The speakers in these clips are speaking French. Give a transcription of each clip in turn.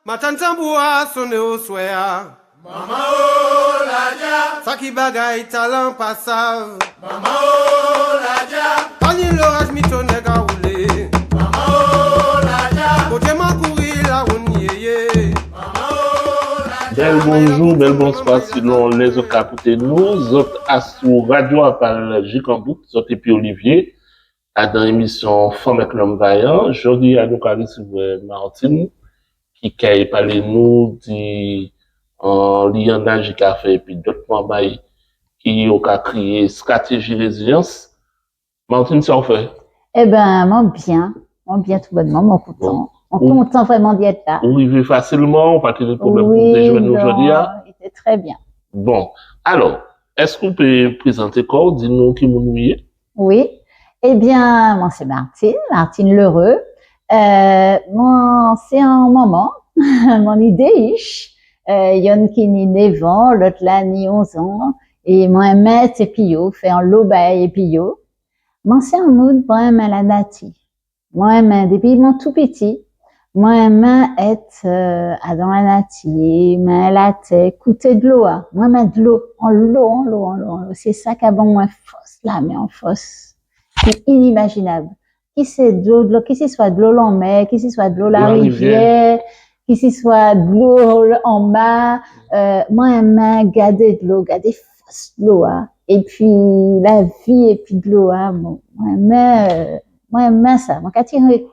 Matantambua sonne au soya. Mama oh laja. Saki bagay talent passav. Mama oh laja. Pani l'orage mitonega oule. Mama oh laja. Kote makouri la ounyeye. Mama oh laja. Bel bonjour, bel bonsoir selon les autres capoutés nous, autres asou radio à parler Jikambouk, autres et puis Olivier, à dans l'émission Femme avec l'homme vaillant. Aujourd'hui, à nous parler sur Martine, qui a parlé nous dit en liant d'âge café et puis d'autres membres qui ont créé stratégie résilience. Martine, ça en fait? Eh ben, moi bien tout bonnement, moi content. On content vraiment d'y être là. On vivait facilement, pas de problème pour Oui, des jeunes non, aujourd'hui. c'était très bien. Bon, alors, est-ce qu'on peut présenter quoi? Dis-nous qui vous nous est? Oui. Eh bien, moi c'est Martine Lheureux. Moi, c'est un moment, mon idée, yon qui ni 9 ans, l'autre là ni 11 ans, et moi, et pio, fait un lobay et pio. Moi, c'est un mood, moi, la nati. Moi, depuis mon tout petit, moi, être, dans la nati, la tête, écouter de l'eau, moi, de l'eau, en l'eau. C'est ça qu'a bon, moi, fausse, là, mais en fausse. C'est inimaginable. Qui c'est de l'eau, qui ce soit de l'eau en mer, qui ce soit de l'eau la rivière, qui ce soit de l'eau en mer, moi, garder de l'eau, garder fausse de l'eau, et puis, la vie, et puis de l'eau, bon, moi, ça. Moi,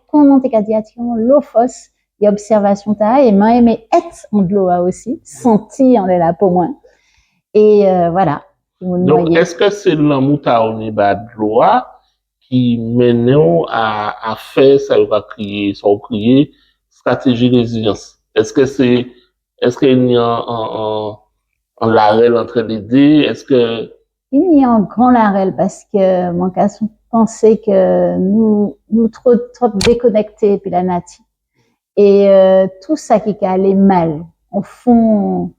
comment t'es qu'à dire, l'eau fausse, il y a observation, et moi, aimé être en de l'eau, aussi, sentir, on est là pour moi. Et, voilà. Donc, est-ce que c'est l'amour taouni de l'eau qui mène à faire ça va crier, stratégie résilience? Est-ce qu'il y a un larel entre les deux? Il y a un grand larel parce que mon cas pensait que nous trop déconnectés puis la nature. Et tout ça qui allait mal, au fond,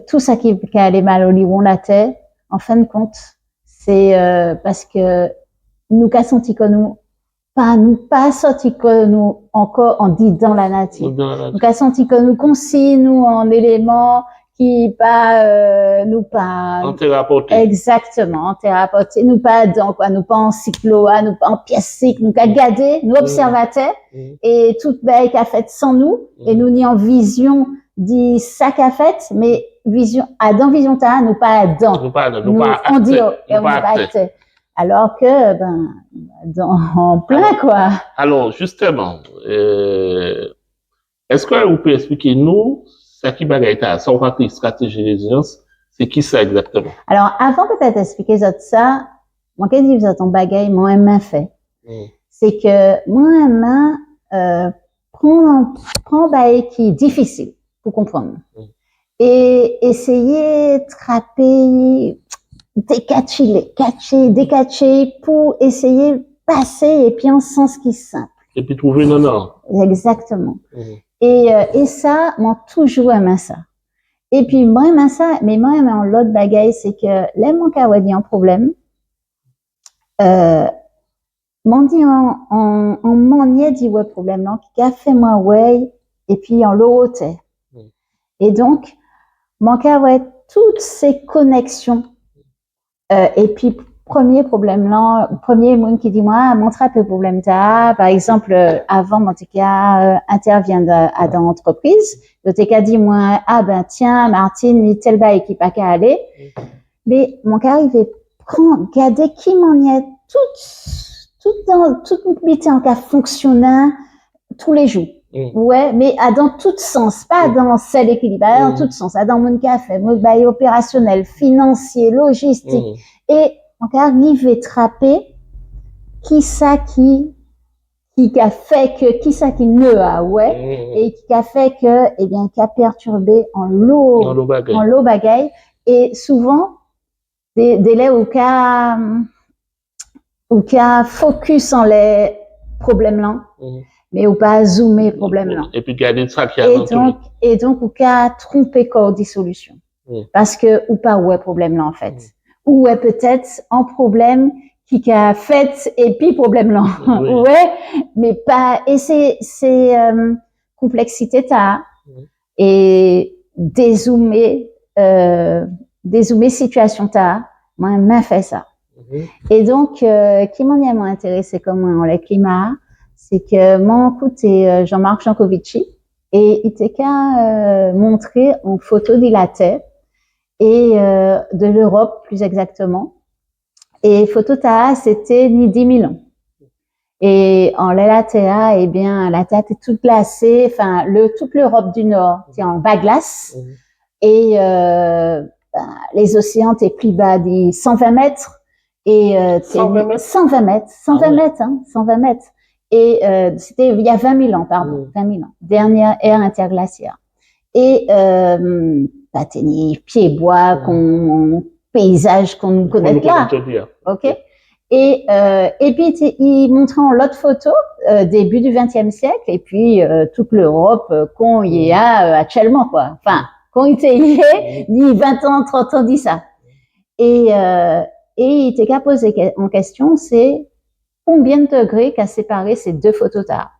tout ça qui allait mal au lit où on la terre, en fin de compte, c'est parce que nous qu'a senti que nous pas senti que nous encore en dit dans la nature. Nous qu'a senti que nous consigne nous en éléments qui pas nous pas en thérapeutique. Exactement, en thérapeutique, nous pas dans quoi, nous pas en cycloa, nous pas en pièce, nous qu'a gardé, nous observateurs et toute belle qu'a fait sans nous et nous ni en vision dit ça qu'a fait mais vision dans vision ta nous pas dans nous pas on dit et on pas acté. Alors que, en plein, quoi. Alors, justement, est-ce que vous pouvez expliquer nous, ce qui bagaille ça, on va créer stratégie résilience, c'est qui ça exactement? Alors, avant peut-être d'expliquer ça, moi, qu'est-ce que vous ton bagaille, moi, main fait? C'est que, moi, prends bagaille qui est difficile, pour comprendre. Et essayer de trapper, décacher pour essayer de passer et puis en sens qui est simple. Et puis trouver non. Exactement. Et ça, moi, toujours aimé ça. Et puis, moi, aimé ça, mais moi, aimé en l'autre bagaille, c'est que, là, mon cas, dit un problème, m'en dit en m'en y a dit, ouais, problème, non, qui a fait moi, ouais, et puis en l'autre. Et donc, mon cas, ouais, toutes ces connexions, et puis, premier problème là, premier monde qui dit moi, montre un peu problème ta, par exemple, avant mon cas intervient dans l'entreprise, le cas dit moi, tiens, Martine, ni tel bas équipe à qu'à aller, mais mon cas arrivé, regardez qui m'en y est, toute unité en cas fonctionnant tous les jours. Ouais, mais dans tout sens, pas dans celle équilibre, dans tout sens, dans mon café, mobile opérationnel, financier, logistique, et on arrive à trapper qui a fait que, qui ne a, et qui a fait que, eh bien, qui a perturbé en l'eau bagaille, et souvent, des délais où qu'a focus en les problèmes là, mais ou pas zoomer problème là. Et puis garder ça qui a et donc ou qu'a tromper corps des solutions. Parce que ou pas problème là en fait. Ou peut-être un problème qui a fait et puis problème là. Mais pas et c'est complexité ta et dézoomer situation ta, moi, m'a fait ça. Et donc, qui m'en est moins intéressé comme le climat, c'est que mon écouté Jean-Marc Jancovici et il t'a montré en photo dilatée et de l'Europe plus exactement. Et photo ta, c'était ni 10 000 ans. Et en l'Elatea, eh bien, la Terre est toute glacée, enfin, toute l'Europe du Nord, c'est en bas glace. Et les océans étaient plus bas de 120 mètres. Et 120 mètres? 120 mètres, 120 mètres, hein, 120 mètres. Et c'était il y a 20 000 ans, pardon, 20 000 ans, dernière ère interglaciaire. Et patini, pieds-bois, paysage qu'on connaît là. Ok. Et puis il montrait en l'autre photo début du XXe siècle et puis toute l'Europe qu'on y a actuellement quoi. Enfin, qu'on y est dit 20 ans, 30 ans dit ça. Et il t'est qu'à poser en question, c'est combien de degrés qu'a séparé ces deux photos tard.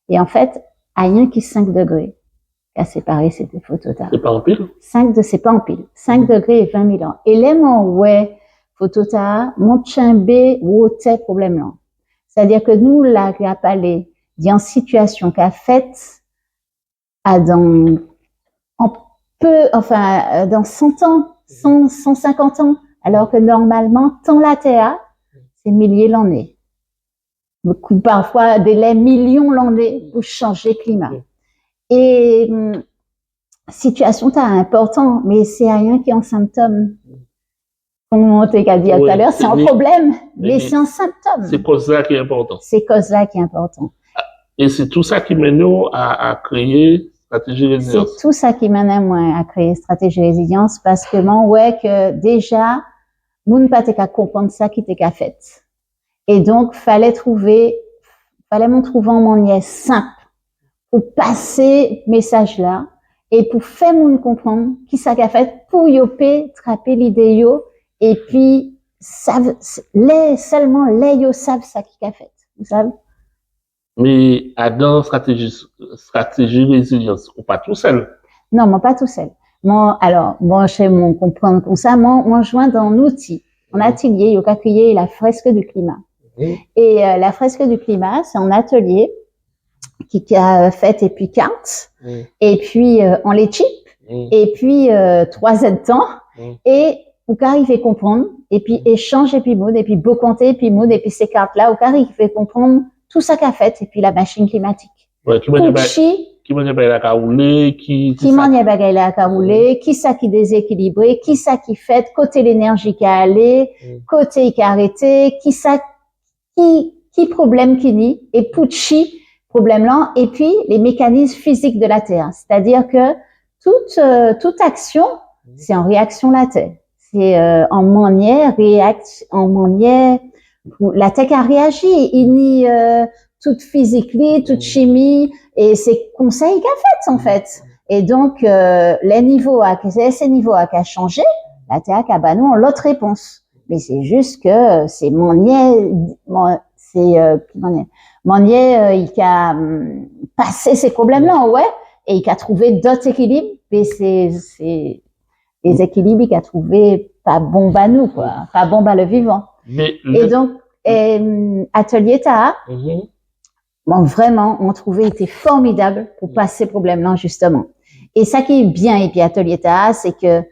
Et en fait, rien qui 5 degrés qu'a séparé ces deux photos tard. C'est pas en pile? C'est pas en pile. 5 degrés et 20 000 ans. Et les mots ouais photota, mon chambé ou autre problème là. C'est-à-dire que nous, là, qui a parlé d'une situation qu'a faite dans 100 ans, 150 ans, alors que normalement, tant la Terre, c'est milliers l'année. Beaucoup, parfois, des millions l'année pour changer le climat. Et, situation t'as important, mais c'est rien qui est un symptôme. Comme on t'a dit tout à l'heure, c'est un problème, mais c'est un symptôme. C'est cause-là qui est important. C'est cause-là qui est important. Et c'est tout ça qui mène nous à créer stratégie résilience. C'est tout ça qui mène moi à créer stratégie résilience parce que moi, ouais, que déjà, moun pas t'es qu'à comprendre ça qui t'est qu'à fait. Et donc, fallait m'en trouver un moyen simple pour passer message là et pour faire moun comprendre qui ça qu'a fait pour yopé, trapper l'idée yo. Et puis, seulement les yo savent ça qui a fait. Vous savez? Mais dans stratégie résilience, ou pas tout seul? Non, moi pas tout seul. Moi, chez mon comprendre comme ça, moi, joins dans un outil, en atelier, il y a créé la fresque du climat. Et la fresque du climat, c'est un atelier qui a fait et puis carte, et puis on les chip, et puis 3 aides temps, et ou qu'arrive à comprendre, et puis échange, et puis mode, et puis beau compter, et puis mode, et puis ces cartes-là, ou qu'arrive à comprendre tout ça qu'a fait, et puis la machine climatique. Ouais, qui m'a dit la caoulée, qui ça qui déséquilibré, qui ça qui fait, côté l'énergie qui a allé, côté qui a arrêté, qui problème qui nie, et Pucci, problème là, et puis les mécanismes physiques de la Terre. C'est-à-dire que toute action, c'est en réaction la Terre. C'est en manière la Terre a réagi, il nie toute physique, toute chimie, et c'est conseil qu'a fait en fait. Et donc ces niveaux à changé, la Terre a bah nous l'autre réponse. Mais c'est juste que c'est Monnier, il a passé ces problèmes-là, ouais, et il a trouvé d'autres équilibres, mais c'est les équilibres qu'il a trouvé pas bon à nous, quoi, pas bon à le vivant. Et donc, Atelier Taha, bon, vraiment, on trouvait était formidable pour passer ces problèmes-là, justement. Et ça qui est bien, et puis Atelier Taha, c'est que,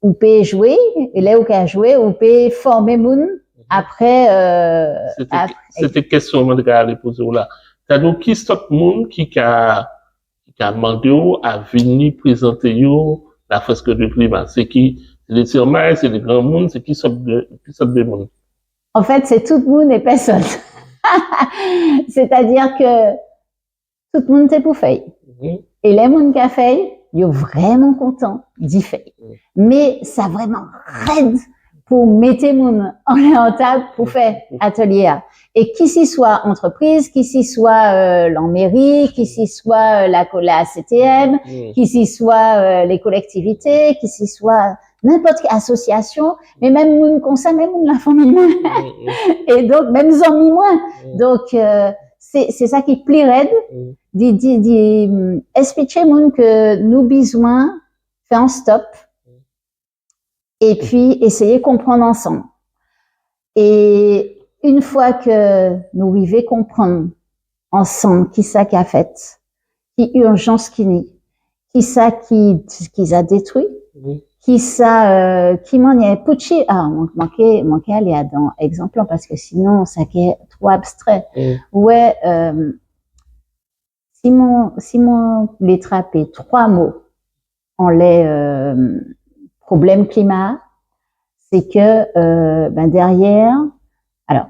on peut jouer, et là, on peut jouer, on peut former moun, après, c'était question, moi, de aller poser là. T'as donc qui stop moun qui a demandé à venir présenter la fresque du climat? C'est qui? C'est les Tirmailles, c'est les grands mondes, c'est qui sort de monde? En fait, c'est tout le monde et personne. C'est-à-dire que tout le monde est pour faire. Et les mondes qui a fait, ils sont vraiment contents d'y faire. Mais ça vraiment raide pour mettre les monde en table pour faire atelier. Et qui s'y soit entreprise, qui s'y soit la mairie, qui s'y soit la CTM, qui s'y soit les collectivités, qui s'y soit n'importe quelle association, mais même comme ça, même la famille moins. Et donc, même amis moins. Donc, c'est ça qui plie raide, expliquer moun que nous besoin faire un stop et puis essayer de comprendre ensemble. Et une fois que nous arrivons à comprendre ensemble qui ça qui a fait, qui urgence qui ça qui a détruit, qui ça qui m'en est pucci manquait aller dans exemple parce que sinon ça qui est trop abstrait. Ouais, si mon les trapper 3 mots en les problème climat, c'est que derrière, alors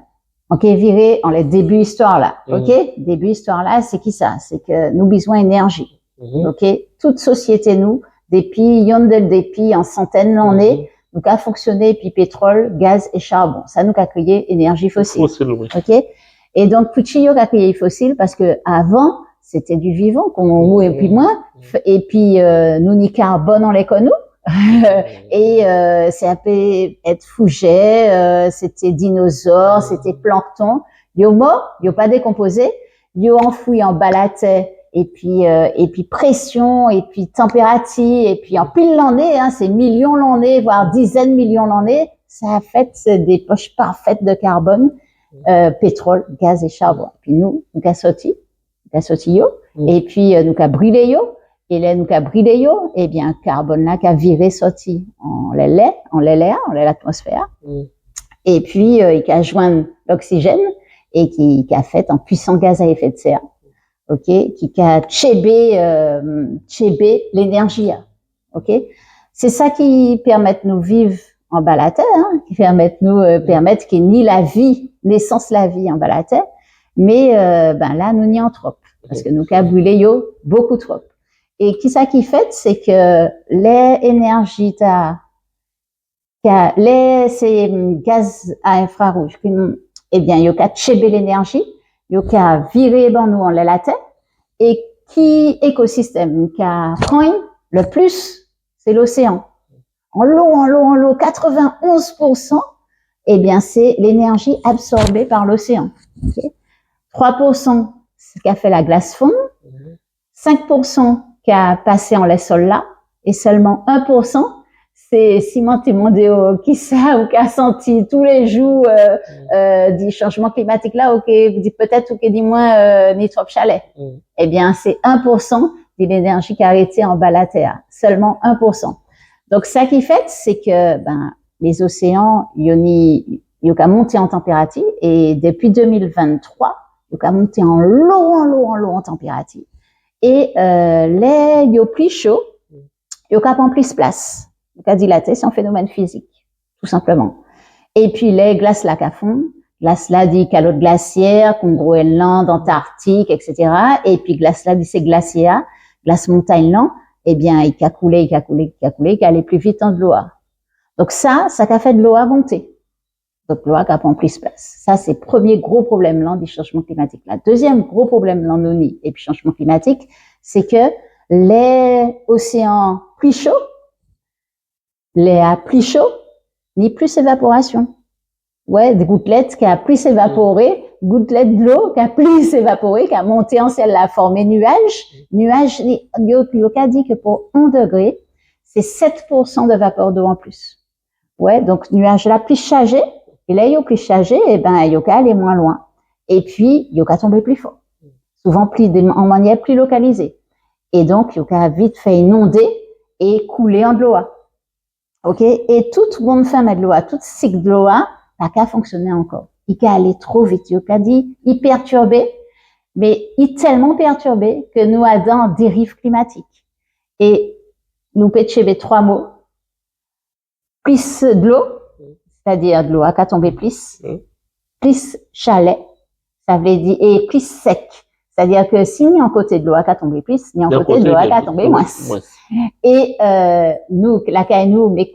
ok virer en les début histoire là, ok début histoire là, c'est qui ça? C'est que nous besoin énergie, ok toute société nous depuis yondel depuis en centaines d'années, nous a fonctionné puis pétrole, gaz et charbon, ça nous a créé énergie fossile, ok et donc Pucci a créé fossile parce que avant c'était du vivant qu'on mouille et puis moins et puis nous ni carbone on les connaît et ça peut être fougère, c'était dinosaure, c'était plancton. Yo mort, yo pas décomposé, yo enfoui en bas la terre et puis pression et puis température et puis en pile l'année, hein, c'est millions l'année voire dizaines de millions l'année, ça a fait des poches parfaites de carbone, pétrole, gaz et charbon. Puis nous a sorti yo et puis nous a brûlé yo. Et là, nous a brûlé yo, eh bien, carbone là, qu'a viré sorti en l'atmosphère. Et puis, il a joint l'oxygène et qui a fait un puissant gaz à effet de serre. Ok? Qui a tchébé l'énergie. Ok? C'est ça qui permet de nous vivre en bas la terre, hein, qui permet qu'il n'y ait ni la vie, naissance la vie en bas la terre. Mais, là, nous n'y en trop. Parce que nous a brûlé yo beaucoup trop. Et qui ça qui fait, c'est que les énergies c'est gaz à infrarouge, eh bien, yo ka tchébé l'énergie, yo ka viré ben nous en la terre, et qui écosystème qui a prend le plus, c'est l'océan. En l'eau, 91%, eh bien, c'est l'énergie absorbée par l'océan. Okay? 3%, c'est ce qu'a fait la glace fondre, 5%, qui a passé en les sols là, et seulement 1%, c'est Simon Timondéo qui ça ou qui a senti tous les jours du changement climatique là, ou qui dit peut-être ou qui dit moins ni trop chalet. Eh bien, c'est 1% de l'énergie qui a arrêté en bas la terre, seulement 1%. Donc ça qui fait, c'est que les océans, ils ont monté en température, et depuis 2023, ils ont monté en l'eau en température. Et les yo plus chaud, yo ka prend plus place. Yo ka dilater, c'est un phénomène physique, tout simplement. Et puis les glaces là ka fond, glace là dit calotte glaciaire, comme Groenland, Antarctique, etc. Et puis glace là dit c'est glaciaire, glace montagne là, eh bien il a coulé, il allait plus vite en de l'eau. Donc ça qu'a fait de l'eau à monter. Donc l'eau qui prend plus place. Ça, c'est le premier gros problème là du changement climatique. Le deuxième gros problème là nous et puis changement climatique, c'est que les océans plus chauds, ni plus évaporation. Ouais, des gouttelettes qui a plus évaporé, gouttelettes de l'eau qui a plus évaporé, qui a monté en ciel, a formé nuage. Nuage, yo a dit que pour 1 degré, c'est 7% de vapeur d'eau en plus. Ouais, donc nuage là plus chargé. Et là, yo plus chargé, eh ben, yo ka aller moins loin. Et puis, yo ka tomber plus fort. Souvent, en manière plus localisée. Et donc, yo ka vite fait inonder et couler en de l'eau. Ok? Et tout le monde fait de l'eau, tout cycle de l'eau, n'a qu'à fonctionner encore. Il ka aller trop vite. Yo ka dit, il perturbé, mais il tellement perturbé que nous avons dérive climatique. Et nous pétchéber 3 mots. Plus de l'eau, c'est-à-dire de l'eau à tomber plus chalet, ça veut dire, et plus sec. C'est-à-dire que si ni en côté de l'eau à tomber plus, ni en côté de l'eau à tomber moins. Et, nous, la nous, mais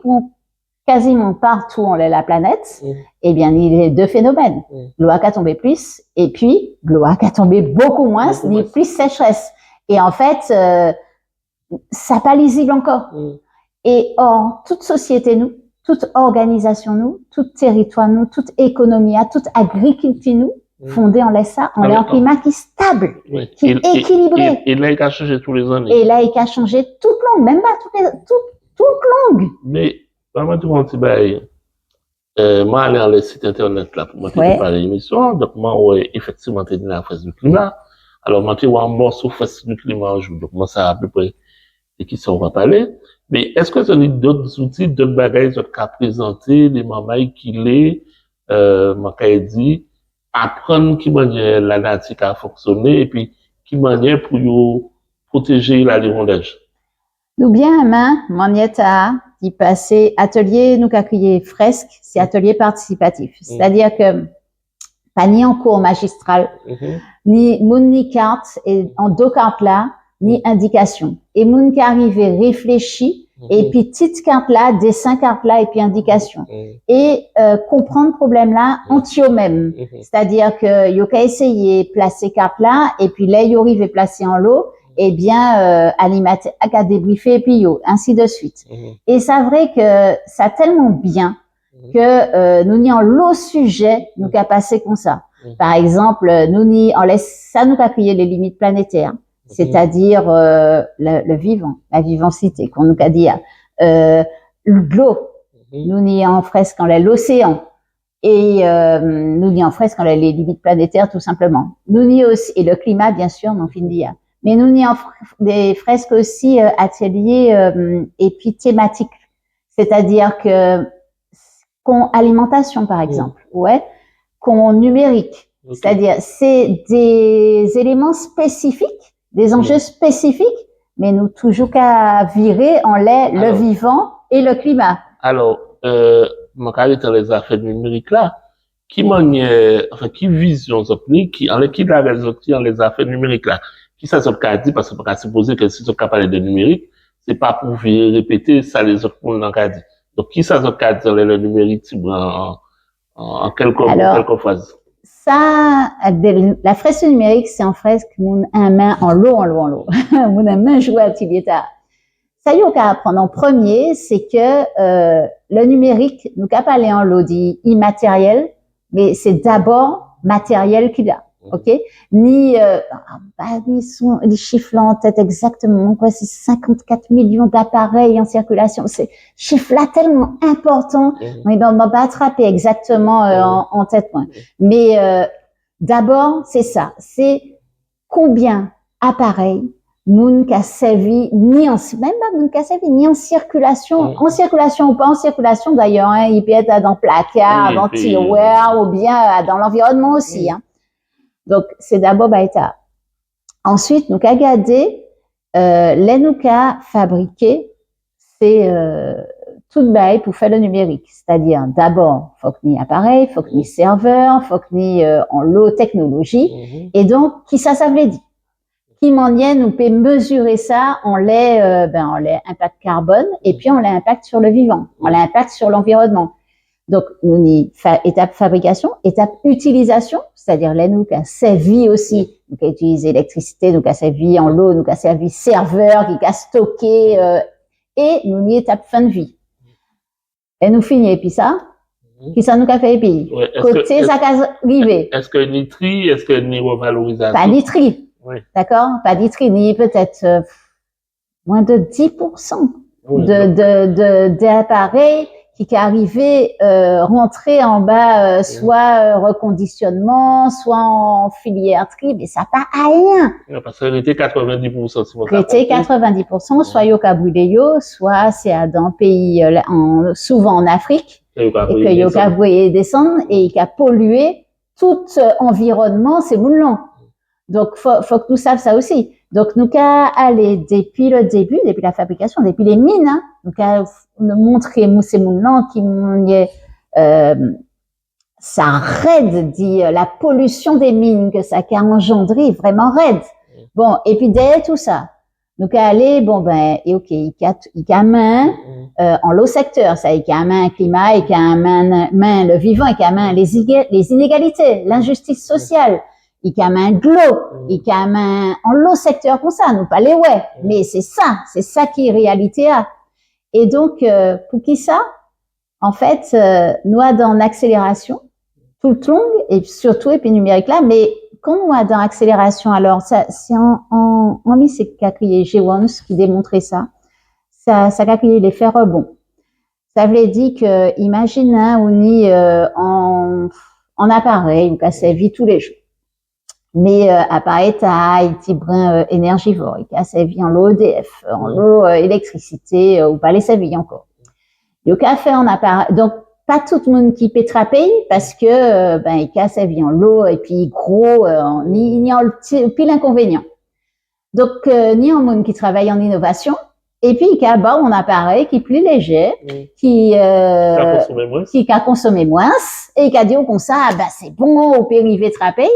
quasiment partout on est la planète, eh bien, il y a 2 phénomènes. L'eau à tomber plus, et puis, l'eau à tomber beaucoup moins, ni plus sécheresse. Et en fait, ça pas lisible encore. Et or, toute société toute organisation tout territoire toute économie toute agriculture fondé en laisse ça, on est en climat qui est stable, Oui. qui est équilibré. Et là, il a changé tous les années. Et là, il a changé toute longue, même pas toute longue. Mais, vraiment, tout le monde dit, moi, aller sur le site internet là pour moi préparer l'émission, donc moi, ouais, effectivement, t'es dans la phase du climat. Alors, moi, tu vois un morceau phase du climat un jour, donc moi, ça à peu près, et qui sont, on va parler. Mais est-ce que tu as d'autres outils, d'autres bagages, d'autres cas présentés, les mamans qui les, moi, dit, apprendre qui manière la nature a fonctionné, et puis, qui manière pour you protéger la l'hirondelle. Nous bien, main, Manieta, qui passait atelier, nous crié fresque, c'est atelier participatif. C'est-à-dire que, pas ni en cours magistral, ni carte, et en deux cartes là, ni indication. Et moun qui arrivait réfléchi, et puis petite carte là, dessin carte là, et puis indication. Et comprendre le problème là, entier même. C'est-à-dire que yo qu'à essayer placer carte là, et puis là yo arrive placer en lot, eh bien animateur à débriefer et puis yo, ainsi de suite. Et c'est vrai que ça tellement bien que nous n'y en l'eau sujet nous qu'a passé comme ça. Par exemple, nous n'y en laisse ça nous qu'a crié les limites planétaires. C'est-à-dire le vivant, la vivacité qu'on nous a dit, l'eau, nous n'y en fresque en l'océan et nous n'y en fresque en les limites planétaires tout simplement. Nous n'y aussi et le climat bien sûr, non finit. Mais nous n'y en des fresques aussi ateliers et puis thématiques, c'est-à-dire que qu'on alimentation par exemple, ouais, qu'on numérique, c'est-à-dire c'est des éléments spécifiques. Des enjeux spécifiques, mais nous toujours qu'à virer en le vivant et le climat. Alors, mon carré dans les affaires numériques là, qui manière, enfin, qui vision qui la résultat dans les affaires numériques là, qui ça qu'a dit parce qu'on peut supposer que si on parle de numérique, c'est pas pour répéter ça les autres pour n'en dit. Donc, qui ça qu'a dit dans le numérique, en quelques phrases? Ça, la fresque numérique, c'est en fresque, un main en l'eau. Mon un main joué à Tibieta. Ça y est, qu'à apprendre en premier, c'est que, le numérique, nous qu'à parler en l'eau dit immatériel, mais c'est d'abord matériel qu'il a. OK? Ni les chiffres là en tête exactement, quoi, c'est 54 millions d'appareils en circulation. C'est chiffre là tellement important. Mais ben, on va pas attraper exactement en tête point. Mais d'abord, c'est ça, c'est combien appareils moun qu'a servi ni en même pas moun qu'a servi ni en circulation ou pas en circulation d'ailleurs, hein, il peut être dans placard, dans tiroir ou bien dans l'environnement aussi, hein. Donc, c'est d'abord baïta. Ensuite, nous qu'a gardé, les nous qu'a fabriqué, c'est tout bail pour faire le numérique. C'est-à-dire, d'abord, faut que ni appareil, faut que ni serveur, faut que ni en low technologie. Et donc, qui ça veut dire? Qui manière nous peut mesurer ça en les impact carbone et puis on les impact sur le vivant, on les impact sur l'environnement. Donc, nous y étape fabrication, étape utilisation, c'est-à-dire là, nous qu'a servi aussi, nous qu'a utilisé l'électricité, nous qu'a servi en l'eau, nous qu'a servi serveur, qui qu'a stocké, et nous y étape fin de vie. Et nous finit, et puis ça, qui ça nous qu'a fait, et puis, côté, ça qu'a arrivé. Est-ce que ni tri, est-ce que ni revalorisation? Pas ni tri. Oui. D'accord? Pas ni tri, ni peut-être, moins de 10% d'appareils qui arrivait rentrer en bas soit reconditionnement, soit en filière tri, mais ça pas à rien. Parce que était 90%. C'était 90%, soit yo ka brûlé yo, soit c'est dans pays souvent en Afrique et que yo ka brûlé descendre et qui a pollué tout environnement ces moulins. Donc faut que nous savions ça aussi. Donc nous qu'à aller depuis le début, depuis la fabrication, depuis les mines, hein, nous qu'à nous montrer ces moulins qui ça raide dit la pollution des mines que ça a engendré vraiment raide. Bon et puis derrière tout ça, nous qu'à aller et ok il y a main en l'eau secteur, ça il y a main climat, il y a main le vivant, il y a main les inégalités, l'injustice sociale. Il y a un glow, il y a un en l'eau secteur comme ça, nous pas les mais c'est ça qui est réalité a. Et donc pour qui ça? En fait, nous dans l'accélération, tout long et surtout et puis numérique là, mais quand on a dans accélération, alors ça c'est en c'est qu'a créé G1 qui démontrait ça qu'a créé l'effet rebond. Ça veut dire que imagine on est en appareil ou qu'à sa vie tous les jours. Mais appareil ta petit brin énergivore, il a sa vie en l'eau EDF, en l'eau électricité ou pas les sa vie encore. Il a fait en appareil donc pas tout le monde qui peut trapper parce que il a sa vie en l'eau et puis gros ni en puis l'inconvénient. Donc ni en monde qui travaille en innovation et puis il a bon un appareil qui est plus léger, qui a consommé moins et qui a dit comme ça c'est bon au périvé trapper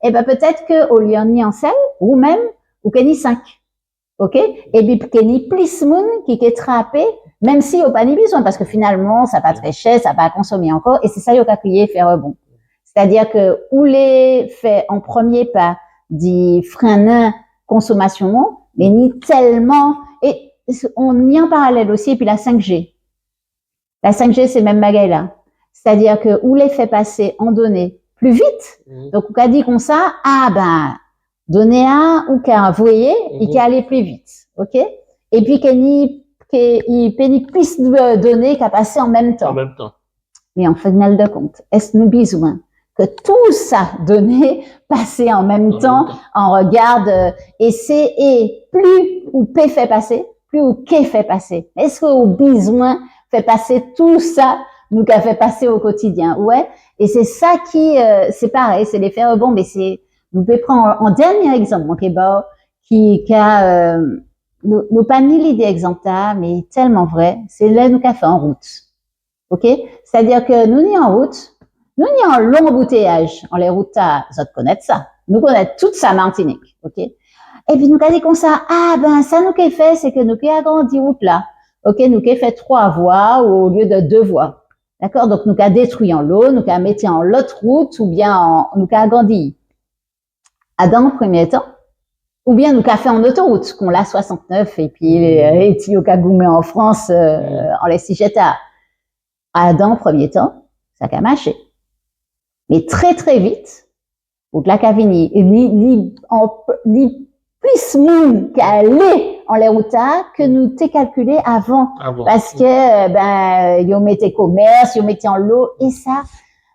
et peut-être que au lieu ni en selle ou même ou qu'il y 5. OK et puis qu'il y plus monde qui est trappé même si il n'y a pas ni besoin, parce que finalement, ça pas très cher, ça pas consommer encore, et c'est ça, il y a qu'à crier, faire rebond. C'est-à-dire que, où les fait en premier pas, dit freiner consommation, mais ni tellement, et on y en parallèle aussi, et puis la 5G. La 5G, c'est le même bagaille là. C'est-à-dire que, où les fait passer en données plus vite, donc, on a dit comme ça, donner un, ou qu'à envoyer, et qu'à aller plus vite. OK? Et puis, il pénit plus de données qu'à passer en même temps. En même temps. Mais en final de compte, est-ce nous besoin que tout ça données passer en même temps, en regarde, et plus ou P fait passer, plus ou K fait passer. Est-ce qu'au besoin fait passer tout ça, nous qu'a fait passer au quotidien? Ouais. Et c'est ça qui, c'est pareil, c'est l'effet rebond, mais vous pouvez prendre en dernier exemple, mon Québec, qui a, nous pas ni l'idée exempta, mais tellement vrai, c'est là nous qu'a fait en route. OK? C'est-à-dire que nous ni en route, nous ni en long embouteillage, en les routes à, vous connaître ça. Nous connaissons toute sa Martinique. OK? Et puis nous qu'a dit comme ça, ça nous qu'a fait, c'est que nous qu'a agrandi route là. OK? Nous qu'a fait 3 voies au lieu de 2 voies. D'accord? Donc nous qu'a détruit en l'eau, nous qu'a mis en l'autre route, ou bien nous qu'a agrandi. Dans le premier temps, ou bien nous qu'a fait en autoroute, qu'on l'a 69, et puis les au Cagoumé en France, en les Sigeta. Dans le premier temps, ça qu'a marché. Mais très très vite, au de la Cavigny, ni plus monde qu'aller en les routes que nous t'ai calculé avant. Parce que, ils mettaient commerce, ils mettaient en l'eau, et ça,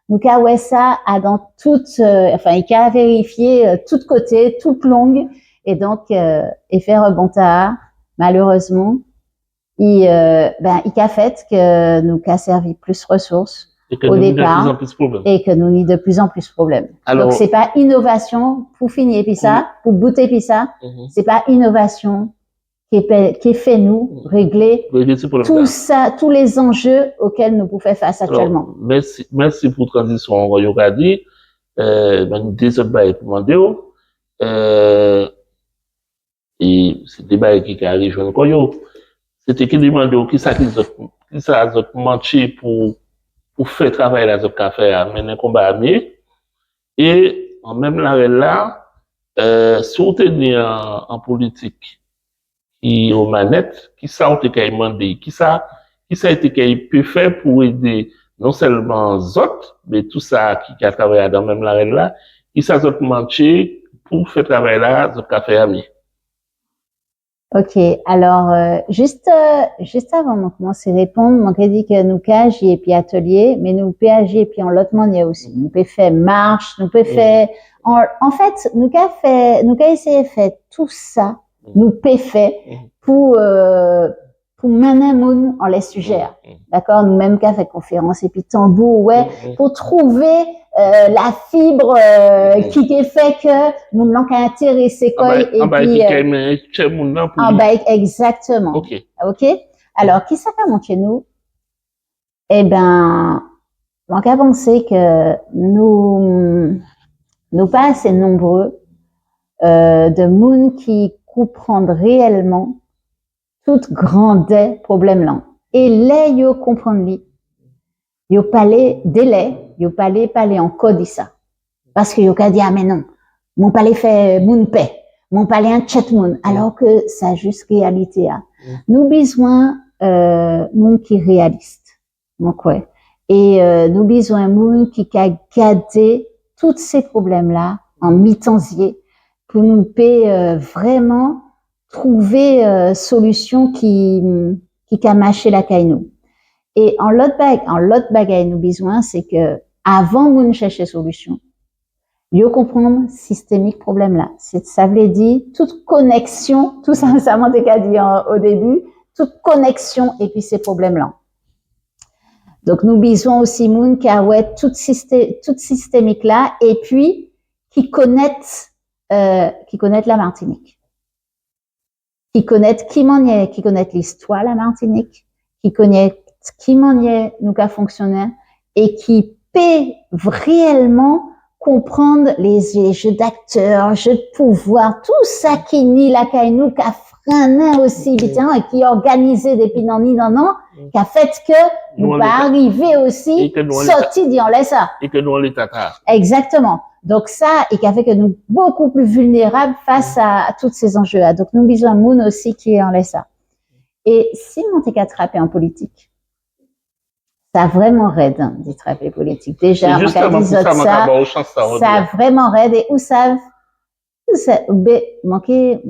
nous qu'a ouais ça, dans toute, il qu'a vérifié, tout côté, toute longue. Et donc, effet rebondard, malheureusement, il a fait que nous qu'a servi plus ressources au départ et que nous n'y de plus en plus de problèmes. Alors, donc, c'est pas innovation pour finir puis ça, pour bouter puis ça, c'est pas innovation qui fait nous régler tout ça, tous les enjeux auxquels nous pouvons faire face actuellement. Alors, merci pour la transition, Yogadi. Des autres bails pour demander. Et c'est des bails qui arrivent encore yo. C'était qui demande qui ça autres manché pour faire travailler la autres café à mener combat armé. Et en même là, si on tenait en politique qui aux manettes, qui ça on te demandé, qui ça a été qu'il peut faire pour aider non seulement autres, mais tout ça qui a travaillé dans même là, qui ça autres manché pour faire travailler la autres café armé. OK. Alors, juste avant de commencer à répondre, on a dit que nous PAG et puis atelier, mais nous PAG et puis en l'autre manière aussi. Nous peut faire marche, nous peut faire, en fait, nous essayé de faire tout ça, nous peut faire pour mener moun en les sujets. D'accord? Nous-mêmes qu'a fait conférence et puis tambour, pour trouver, la fibre qui fait que nous n'avons qu'à intéresser quoi et puis exactement. OK. Alors qui ça monte chez nous? Eh ben, on a pensé que nous pas assez nombreux de monde qui comprennent réellement toute grandeur problème là. Et là yo comprendre lui. Yo parler délai, yo parler en code ça. Parce que yo ka dit mais non, mon palais fait moun paix, mon palais un chat moun alors que ça juste réalité a. Nous besoin moun qui réaliste. Donc ouais. Et nous besoin un monde qui a gardé tous ces problèmes-là en mi-tensier pour nous vraiment trouver solution qui a marché la caille nous. Et en l'autre bagaille nous besoin c'est que avant nous chercher solution, yo comprendre systémique problème là. Ça veut dire toute connexion, tout ça m'a dit au début, toute connexion et puis ces problèmes là. Donc nous besoin aussi moun qui a ouais toute systémique là et puis qui connaissent la Martinique. Qui connaissent l'histoire de la Martinique, qui connaissent qui manière nous qu'a fonctionné et qui peut réellement comprendre les jeux d'acteurs, jeux de pouvoir, tout ça qui nie la caille nous qu'a freiné aussi bien et qui organisé depuis non, qui a fait que nous pas arriver aussi sorti d'y en ça. Et que nous l'état. Exactement. Donc ça, et qui a fait que nous beaucoup plus vulnérables face à tous ces enjeux-là. Donc nous besoin de monde aussi qui est en ça. Et si on t'est attrapé en politique, ça a vraiment raide, hein, d'y attraper politique. Déjà, on a vraiment raide et où ça, manquer,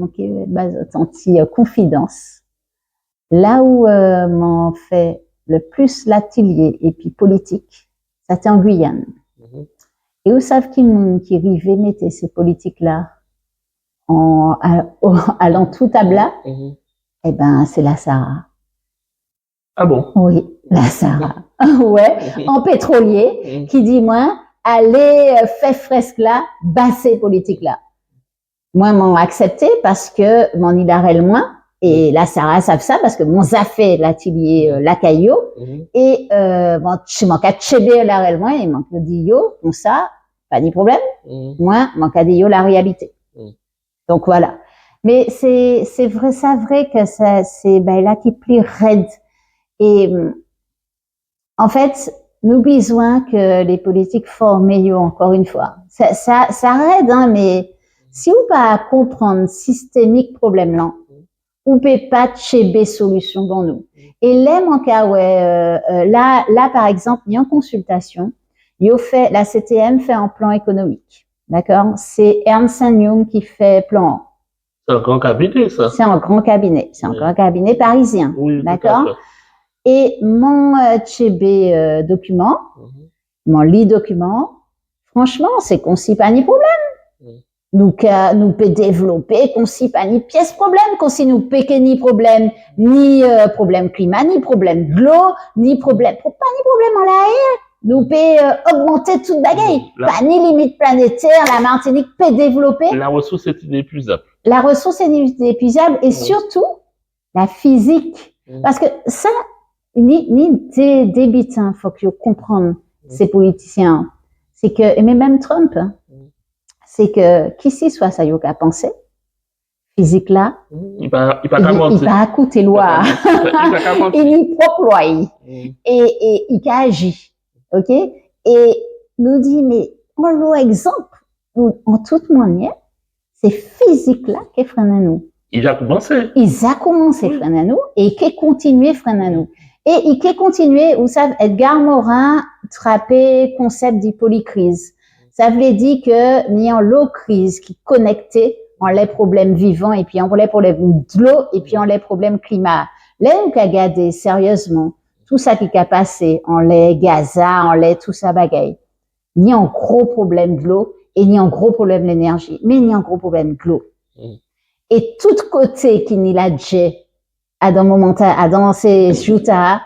confidence. Là où, m'en fait le plus l'atelier et puis politique, ça c'était en Guyane. Et où savent qui rivait mettre ces politiques-là allant tout à blas? Eh ben, c'est la Sahara. Ah bon? Oui, la Sahara. Ouais, en pétrolier, qui dit, moi, allez, faire fresque là, basser politique là. Moi, m'en accepté parce que mon hilarel moins, et la Sahara savent ça parce que mon fait l'atelier la caillou, et, bon, je manque à tchéber la moins, il manque le dit yo, comme ça, pas de problème. Moi, manque à dire yo la réalité. Donc voilà. Mais c'est vrai que c'est, ben, là qui plie raide. Et, en fait, nous besoin que les politiques forment encore une fois. Ça aide, hein, mais si vous pas comprendre systémique problème là, vous pouvez pas tchéber solution dans nous. Et là, mon cas, ouais, là, par exemple, il y a une consultation. La CTM fait un plan économique. D'accord? C'est Ernst & Young qui fait plan. C'est un grand cabinet, ça. C'est un grand cabinet. C'est un grand cabinet parisien. Oui, d'accord? Et mon document, mon lit document, franchement, c'est qu'on s'y pas ni problème. Nous peut développer qu'on s'y pas ni pièce problème, qu'on s'y nous peut ni problème, ni problème climat, ni problème de l'eau, ni problème, pas ni problème en l'air. Nous peut augmenter toute bagaille. Pas ni limite planétaire, la Martinique peut développer. La ressource est inépuisable. La ressource est inépuisable et surtout, la physique. Parce que ça, ni débitants, faut que vous compreniez ces politiciens. C'est que, et même Trump, hein, c'est que, qu'ici soit ça, yoka pensé, physique là, il va écouter loi. Il y propre loi. Et il a agi. OK? Et nous dit, mais, en exemple, en toute manière, c'est physique là qui freine nous. Il a commencé. Ils a commencé freine nous et qui continue freine nous. Et il qui continue, vous savez, Edgar Morin trappé concept d'hypolycrise. Ça veut dire que ni en l'eau crise qui connectait en les problèmes vivants et puis en les problèmes de l'eau et puis en les problèmes climat. Là, on a regardé sérieusement tout ça qui a passé en les Gaza, en les tout ça bagaille. Ni en gros problème de l'eau et ni en gros problème de l'énergie, mais ni en gros problème de l'eau. Et tout côté qui n'y l'a déjà dans ces joutas,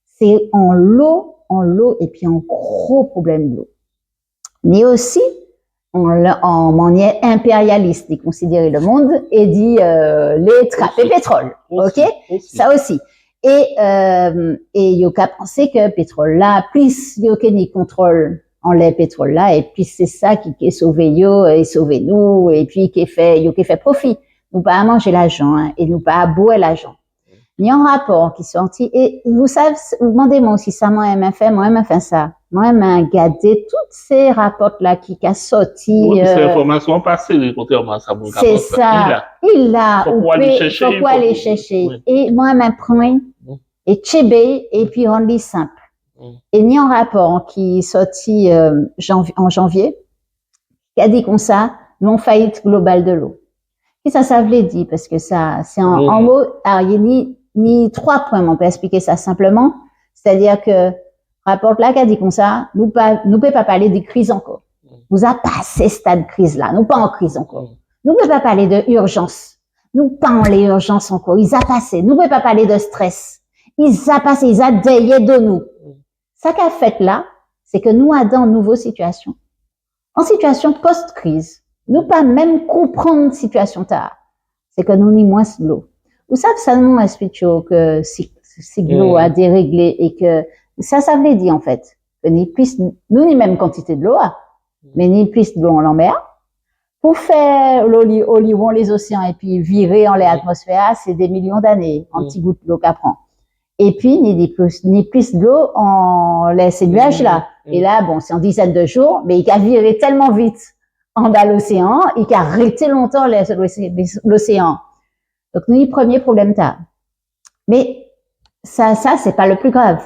c'est en l'eau et puis en gros problème de l'eau. Mais aussi en manière impérialiste, de considérer le monde et dit les trapper pétrole, ok? Ça aussi. Et yoka pensé que pétrole là, plus yoka ni contrôle en les pétrole là, et puis c'est ça qui est sauvé yo et sauvé nous, et puis qui fait profit. Nous pas à manger l'argent, hein, et nous pas à boire l'argent. Il y a un rapport qui est sorti, et vous savez, vous demandez-moi aussi ça, moi-même fait ça. Moi-même gardé tous ces rapports-là qui a sorti. Oui, ces informations passées, contrairement à ça, mon c'est ça. Il a. Pourquoi aller chercher? Oui. Et moi-même prends, et tchébé, et puis on lit simple. Et ni un rapport qui sorti en janvier, qui a dit comme ça, non faillite globale de l'eau. Et ça veut dire, parce que ça, c'est en mots, alors il y a ni 3 points, mais on peut expliquer ça simplement. C'est-à-dire que, rapport là qui a dit comme ça, nous peut pas parler de crise encore. Vous a passé stade crise là, nous pas en crise encore. Nous peut pas parler de urgence. Nous pas en les urgences encore. Ils a passé. Nous peut pas parler de stress. Ils a passé, ils a dayé de nous. Ça qu'a fait là, c'est que nous a dans une nouvelle situation. En situation post-crise. Nous pas même comprendre situation ta. C'est que nous ni moins de l'eau. Vous savez, ça nous explique que si l'eau a déréglé et que ça veut dire en fait que ni plus, nous ni même quantité de l'eau, mais ni plus de l'eau en mer. Pour faire l'eau les océans et puis virer en l'atmosphère, c'est des millions d'années, en petits gouttes d'eau qu'elle prend. Et puis, ni plus d'eau en ces nuages là. Et là, bon, c'est en dizaines de jours, mais il a viré tellement vite en bas l'océan, il a arrêté longtemps l'océan. Donc, nous, le premier problème, t'as. Mais, ça, c'est pas le plus grave.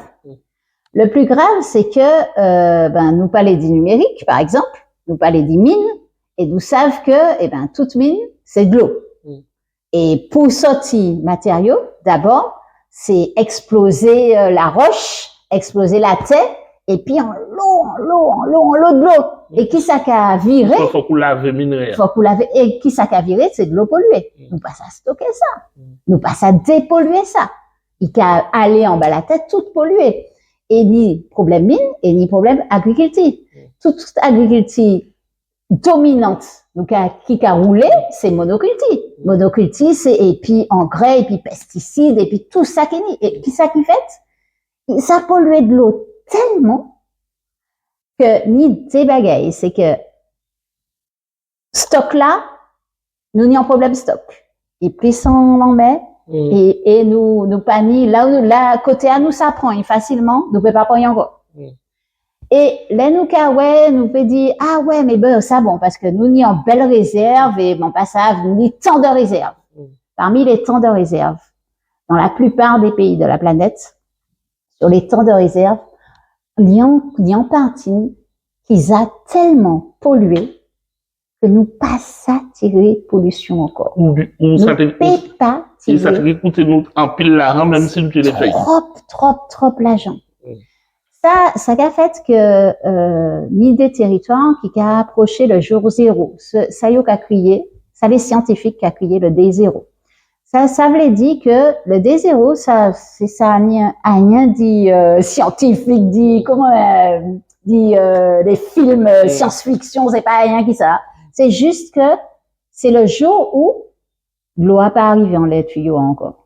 Le plus grave, c'est que, nous parler du numérique, par exemple, nous parler des mines, et nous savons que, toute mine, c'est de l'eau. Et pour sortir matériaux, d'abord, c'est exploser la roche, exploser la terre, et puis en l'eau de l'eau. Et qui ça qu'a viré? Faut qu'on lave minerai. Faut qu'on lave, et qui ça qu'a viré? C'est de l'eau polluée. Nous pas à stocker ça. Nous pas à dépolluer ça. Il qu'a aller en bas la tête toute polluée. Et ni problème mine, et ni problème agriculture. Toute agriculture dominante, donc qui a roulé, c'est monoculture. Monoculture, c'est et puis engrais, et puis pesticides, et puis tout ça qui fait, ça pollue de l'eau tellement que ni des bagailles, c'est que stock là, nous n'y a un problème stock. Et plus on en met, et nous pas ni là côté à nous ça prend facilement, nous peut pas prendre encore. Et là, nous peut dire, ah ouais, mais ben, ça bon, parce que nous, n'y en belle réserve, et bon, pas ça, nous, n'y tant de réserves. Parmi les temps de réserve, dans la plupart des pays de la planète, sur les temps de réserve, il y a partie qu'ils a tellement pollué que nous pas s'attirer pollution encore. Nous ça pas tirer. Ça fait écouter nous en pile l'argent, même si nous te les fais. Trop l'argent. Ça a fait que ni des territoires qui a approché le jour zéro, ça y a crié, ça les scientifiques qui a crié le D0. Ça veut dire que le D0, ça a rien dit scientifique, dit comment dit les films science-fiction, c'est pas rien qui ça. C'est juste que c'est le jour où l'eau a pas arrivé en les tuyaux encore.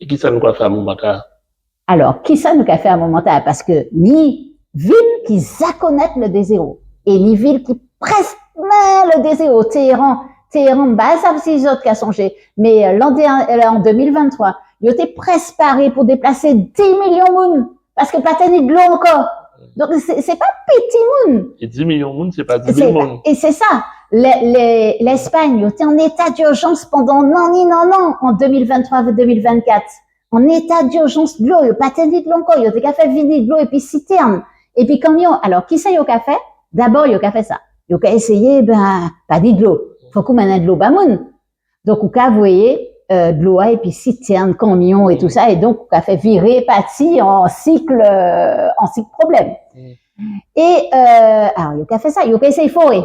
Et qui ça nous a fait à un moment là? Alors, qui ça nous a fait à un moment là? Parce que ni ville qui connaissent le D0 et ni ville qui presque le D0, Téhéran, bah, ça c'est les autres qui a songé. Mais en 2023, ils étaient presque parés pour déplacer 10 millions de monde parce que pas tenu de l'eau encore. Donc, c'est pas petit monde. Et 10 millions de monde, c'est pas 10 millions de monde. Et c'est ça. L'Espagne était en état d'urgence pendant non, en 2023-2024. En état d'urgence de l'eau, il n'y a pas tenu de l'eau encore, il y a des cafés vides de l'eau et puis citernes. Et puis camions. Alors, qui ça y a fait? D'abord, il y a fait ça. Il y a essayé, pas dit de l'eau. Faut qu'on mène de l'eau, donc, vous voyez, de l'eau et puis citernes, camions et tout ça. Et donc, on fait virer partie en cycle problème. Et, alors, il y a fait ça. Il y a essayé forêt.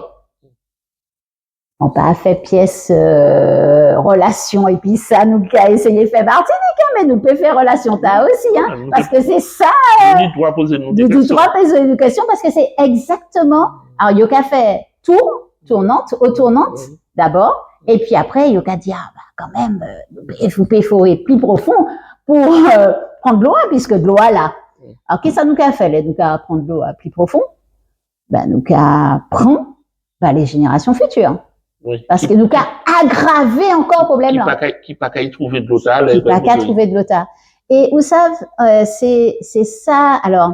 On pas fait pièce, relation, et puis ça, nous a essayé de faire Martinique, mais nous peut faire relation ta aussi, hein, parce que c'est ça, nous doit poser des questions, parce que c'est exactement, alors, il y a fait tournante, d'abord, et puis après, il y a dit, quand même, il faut perforer plus profond pour, prendre l'eau, puisque de l'eau là. Alors, qu'est-ce que ça nous a fait, nous a prendre l'eau plus profond? Nous a prendre, les générations futures. Oui. Parce que nous a aggravé encore le problème là. Qui pas qu'à y trouver de l'autre. Qui pas qu'à trouver de l'autre. Et vous savez, c'est ça. Alors,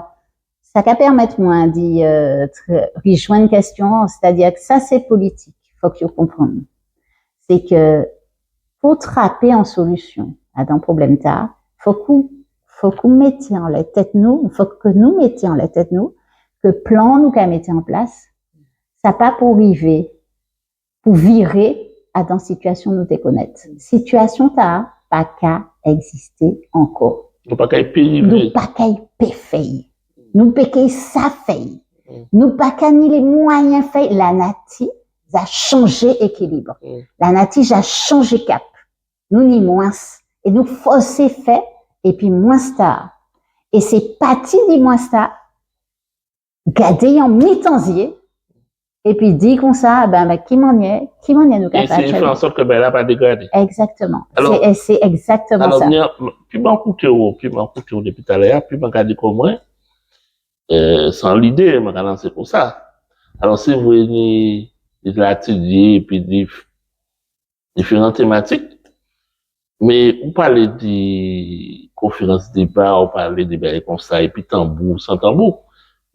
ça va permettre moi d'y rejoindre une question, c'est-à-dire que ça c'est politique. Faut que vous compreniez. C'est que pour trapper en solution à un problème tard, faut faut qu'on mette en la tête nous, faut que nous mettions en la tête nous, que plan nous qu'a mettre en place, ça pas pour arriver, pour virer à dans situation nous te connaître. Situation ta pas qu'à exister encore. Nous pas qu'à payer. Nous pas qu'à faire. Nous pas qu'à ça faire. Nous pas qu'à ni les moyens faire. La nature a changé équilibre. La nature a changé cap. Nous ni moins. Et nous forcer fait, et puis moins star. Et c'est parti du moins star, garder en mi-tensier, et puis dit comme ça, qui m'en est nous Et c'est fait en sorte que ben là pas dégradé. Exactement. Alors, c'est exactement alors, ça. Puis m'écouter depuis tout à l'heure, puis m'en comment, sans l'idée, m'en lancé pour ça. Alors, c'est vrai, ni l'étudier, puis des différentes thématiques, mais on parlait de conférences débat, on parlait de ben comme ça, et puis tambour, sans tambour.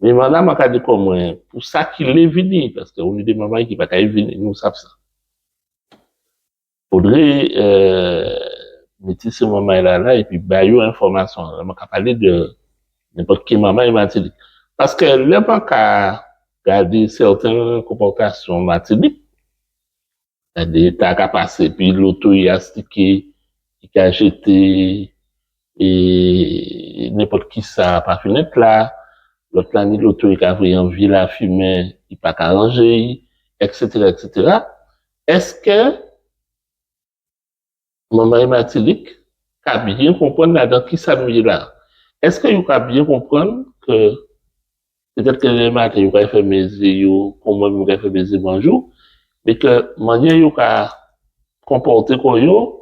Mais madame a dit comment, pour ça qu'il est venu, parce qu'on est des mamans qui pas venir, nous savons ça. Faudrait, mettre ce maman là, et puis, bah, yo information. On a parlé de n'importe qui maman et Martinique. Parce que, là, pas qu'à garder certaines comportations Martinique, c'est-à-dire, t'as qu'à passer, puis l'auto, il a stické, il a jeté, et n'importe qui ça, pas fenêtre là, l'autre là, ni l'auto, il a vu en ville à fumer, il pas qu'à ranger, etc., etc. Est-ce que, maman et Martinique, qu'a bien comprendre là-dedans qui ça nous est là? Est-ce que vous avez bien comprendre que peut-être que les matins, vous avez fait mes yeux, comme moi, vous avez fait mes yeux bonjour, mais que manière vous avez comporté comme vous,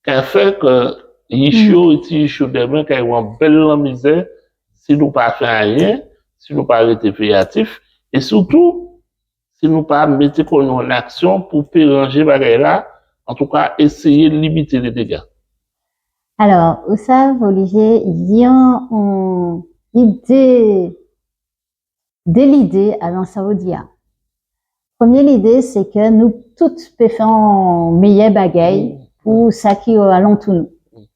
qu'a fait que Yisho et Yisho demain, quand ils ont belle misère, si nous pas fait rien, si nous pas arrêté créatif, et surtout, si nous pas mettre en action pour péranger bagay là, en tout cas, essayer de limiter les dégâts. Alors, vous savez, Olivier, il y a une idée, dès l'idée à dans Saoudia. Première idée, c'est que nous toutes faisons meilleur bagaille pour ça qui allons tout nous.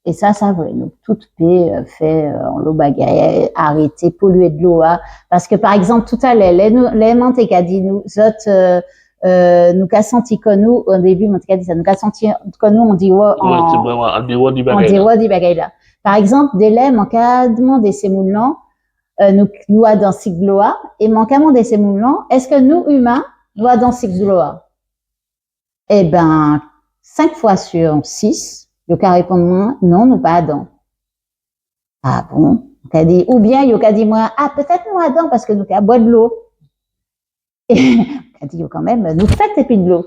Et ça vrai. Nous toutes faire en l'eau bagaille, arrêter, polluer de l'eau, parce que par exemple, tout à l'heure, les mantes qu'a dit nous autres, nous qu'a senti que nous, au début, mon dit ça, nous qu'a senti que nous, on dit, on dit bagaille là. Par exemple, dès là, mon qu'a demandé ces moulins, nous a dans Sigloa, et mon qu'a demandé ces moulins, est-ce que nous, humains, nous a dans Sigloa? Eh ben, 5 fois sur 6, il y a répondre moi, non, nous pas Adam. Ah bon? Qu'a dit, ou bien, il y a dit moi, peut-être nous Adam parce que nous qu'a boire de l'eau. Et, qu'a dit, quand même, nous faites et puis de l'eau.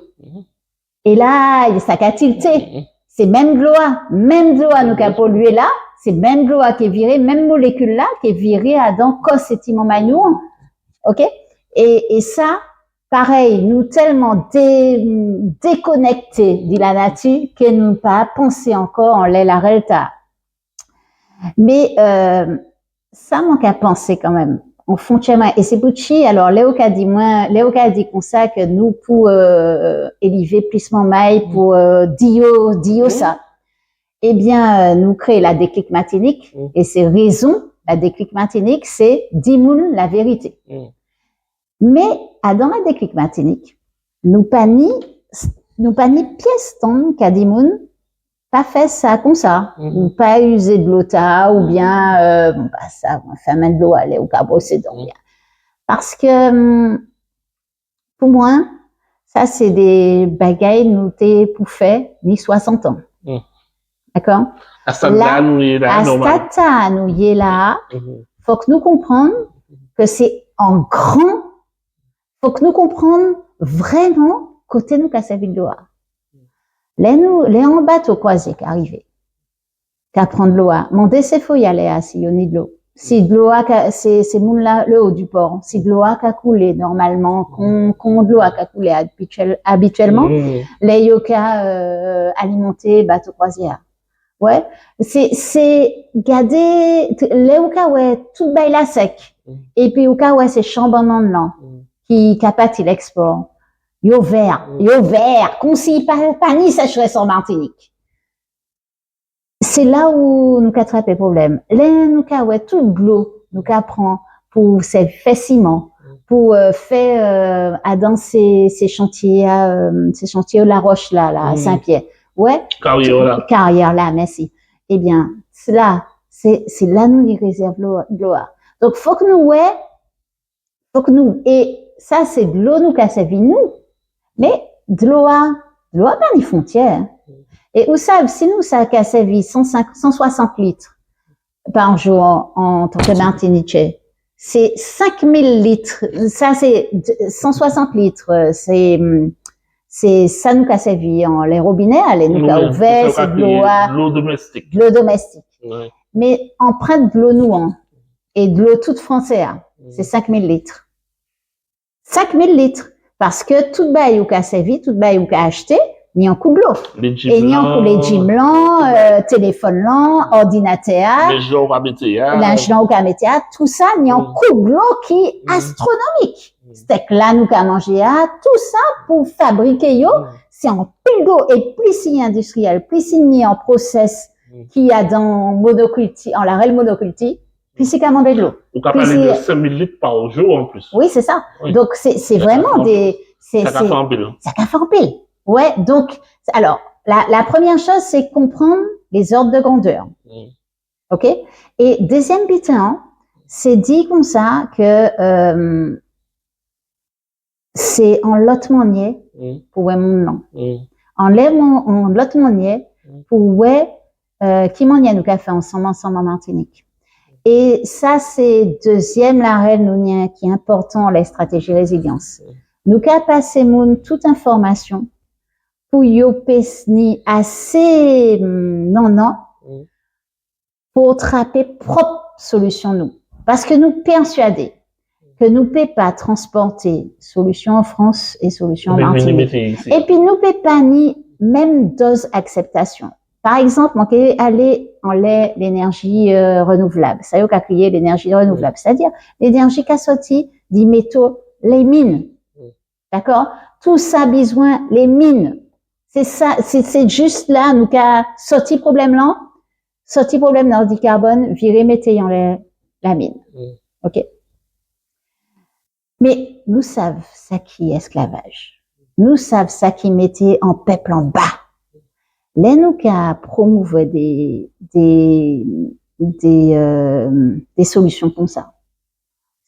Et là, ça a tilté. C'est même de l'eau, nous qu'a pollué là, c'est même de l'eau qui est virée, même molécule là, qui est virée à dans cos et timomagnou. OK? Et ça, pareil, nous tellement déconnectés de la nature que nous pas pensé encore en la relta. Mais ça manque à penser quand même. On fonctionne et c'est Bouchi. Alors Léo a dit comme ça que nous pour élever plus mon mail pour dio ça. Eh bien nous créer la déclic matinique et c'est raison la déclic matinique c'est dimoun la vérité. Mais dans la déclic matinique, nous pas ni pièce ton kadimoun pas fait ça comme ça, ou pas user de l'ota ou bien ça on fait même de l'eau aller au cabosser donc bien. Parce que pour moi ça c'est des bagailles nous t'es pour faire ni 60 ans. D'accord? À Stata nous y est là normal. Stata nous y est là. Faut que nous comprenions que c'est en grand. Faut que nous comprenions vraiment côté nous casser ville d'eau. Les en bateau croisé qui arrivé. Qu'à prendre l'eau. Mon décès faut y aller à si y a de l'eau. Si de l'eau c'est moun là le haut du port. Si de l'eau a coulé normalement, qu'on de l'eau a coulé habituellement, les yoka alimentés bateau croisière. Ouais, c'est garder les yoka ouais tout bail la sec. Et puis yoka ouais c'est chambonnement de l'an qui capate l'export. Yo vert, qu'on s'y pas ni sécheresse en Martinique. c'est là où nous attrapons le problème. Là, nous ouais, tout de l'eau, nous prend pour faire ciment, pour faire dans ces chantiers La Roche là, à Saint-Pierre. Ouais. Carrière là, merci. Eh bien, cela, c'est là nous les réserves l'eau. Donc faut que nous, et ça c'est de l'eau nous qu'a servi nous, mais de l'eau pas les frontières. Et vous savez, si nous ça qu'a servi 160 litres par jour en tant que Martinique, c'est 5000 litres. Ça c'est 160 litres. C'est ça nous qu'a servi en les robinets, les nous qu'a ouvert, c'est de l'eau domestique. De l'eau domestique. Ouais. Mais empreinte de l'eau nouant et de l'eau toute française, c'est 5000 litres. 5000 litres. Parce que tout bail ou qu'a servi, tout bail ou qu'a acheté, il y a un coup de l'eau. Et il y a un coup les gym blancs, téléphone blanc, ordinateur. L'argent au camétéa, tout ça, il y a un coup de l'eau qui est astronomique. C'est que là, nous qu'a mangé tout ça pour fabriquer yo, c'est en pile d'eau et plus il y a industriel, plus il y a en process qu'il y a dans monoculture, en l'arrêt monoculture, puis c'est qu'à manger de l'eau. On peut parler de 5000 litres par jour en plus. Oui, c'est ça. Oui. Donc, c'est vraiment des, ça fait en pile. Ça fait en pile. Ouais. Donc, alors, la première chose, c'est comprendre les ordres de grandeur. OK? Et deuxième bitin, c'est dit comme ça que, c'est en lotement nier pour ouais mon nom. En lotement nier pour ouais, qui m'en y a nous qu'a fait ensemble en Martinique. Et ça, c'est deuxième la règle nous qui est important, les stratégies résilience. Nous qu'a passé toute information pour yo pesni assez non pour traper propre solution nous. Parce que nous persuadés que nous ne pouvons pas transporter solution en France et solution en Martinique. Et puis nous ne pouvons pas ni même dose acceptation. Par exemple, on peut aller en l'énergie renouvelable. Ça y est, qu'a créé l'énergie renouvelable. C'est-à-dire l'énergie qu'a sorti des métaux, les mines. D'accord? Tout ça besoin, les mines. C'est ça, c'est juste là, nous qu'a sorti problème là, dans le carbone, virer mettre en la mine. OK? Mais nous savons ça qui est esclavage. Nous savons ça qui mettait en peuple en bas. Les nous qui promouvoir des solutions comme ça.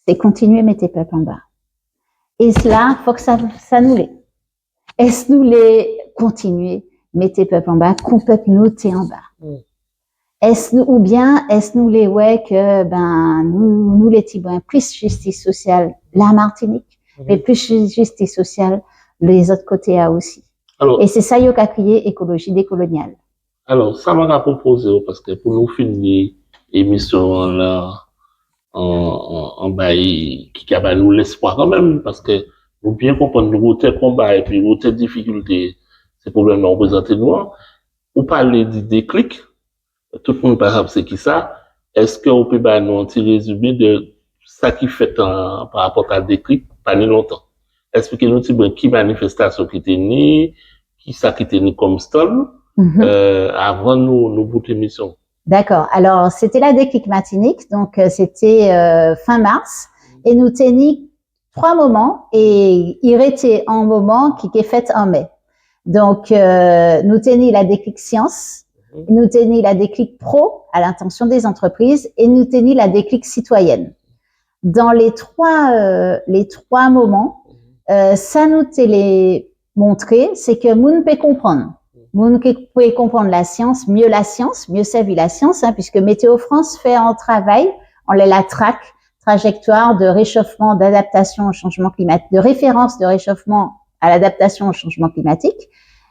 C'est continuer à mettre les peuples en bas. Et cela, faut que ça nous l'est. Est-ce nous les continuer mettre les peuples en bas, qu'on peut nous t'es en bas? Est-ce nous, ou bien, est-ce nous les ouais que, nous les tibouins, plus justice sociale, la Martinique, mais plus justice sociale, les autres côtés aussi. Alors, et c'est ça, yo qu'a crié écologie décoloniale. Alors, ça m'a proposé, parce que pour nous finir l'émission là, en bail, qui a nous l'espoir quand même, parce que nous bien comprendre nous tel combat et puis nous telle difficulté, ces problèmes nous représentent nous. Ou parler du déclic, tout le monde par c'est qui ça. Est-ce qu'on peut nous un petit résumé de ça qui fait par rapport à déclic, pas ni longtemps? Expliquez-nous qui manifestation qui était ni, qui ça qui était ni comme stall, avant nous boucler l'émission. D'accord. Alors, c'était la déclic Martinique, donc c'était fin mars, et nous tenions 3 moments, et il était un moment qui est fait en mai. Donc, nous tenions la déclic science, nous tenions la déclic pro à l'intention des entreprises, et nous tenions la déclic citoyenne. Dans les trois moments, ça nous télé montré, c'est que nous ne pouvons comprendre. Nous pouvons comprendre la science, mieux servir la science, puisque Météo France fait un travail, on la trajectoire de réchauffement, d'adaptation au changement climatique, de référence de réchauffement à l'adaptation au changement climatique.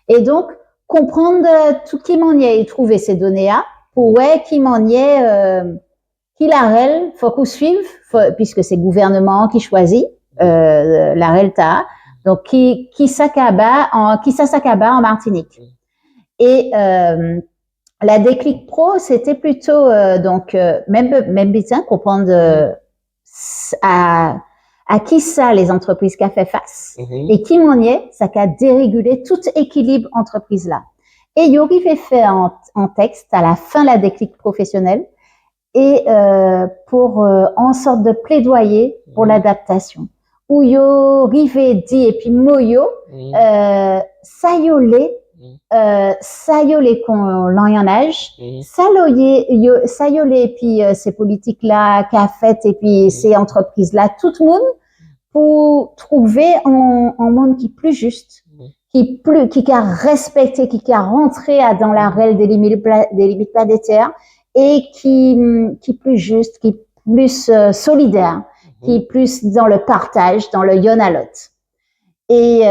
Et donc, comprendre tout qui m'en y est et trouver ces données-là, pour qui m'en y est, qui la REL, faut qu'on suive, puisque c'est le gouvernement qui choisit, la RELTA, donc qui s'accaba en Martinique. Et la déclic pro, c'était plutôt même bien comprendre à qui ça les entreprises qu'a fait face et qui m'en y est, ça qu'a dérégulé tout équilibre entreprise là. Et il arrive faire en texte à la fin la déclic professionnelle et pour en sorte de plaidoyer pour l'adaptation. Où yo arrive dit et puis moyo ça yolé qu'on l'enyanage, ça yolé et puis ces politiques là qu'a fait et puis ces entreprises là tout le monde pour trouver un monde qui est plus juste, qui a respecté, qui a rentré dans la règle des limites planétaires et qui est plus juste, qui est plus solidaire, qui est plus dans le partage, dans le yon à l'autre. Et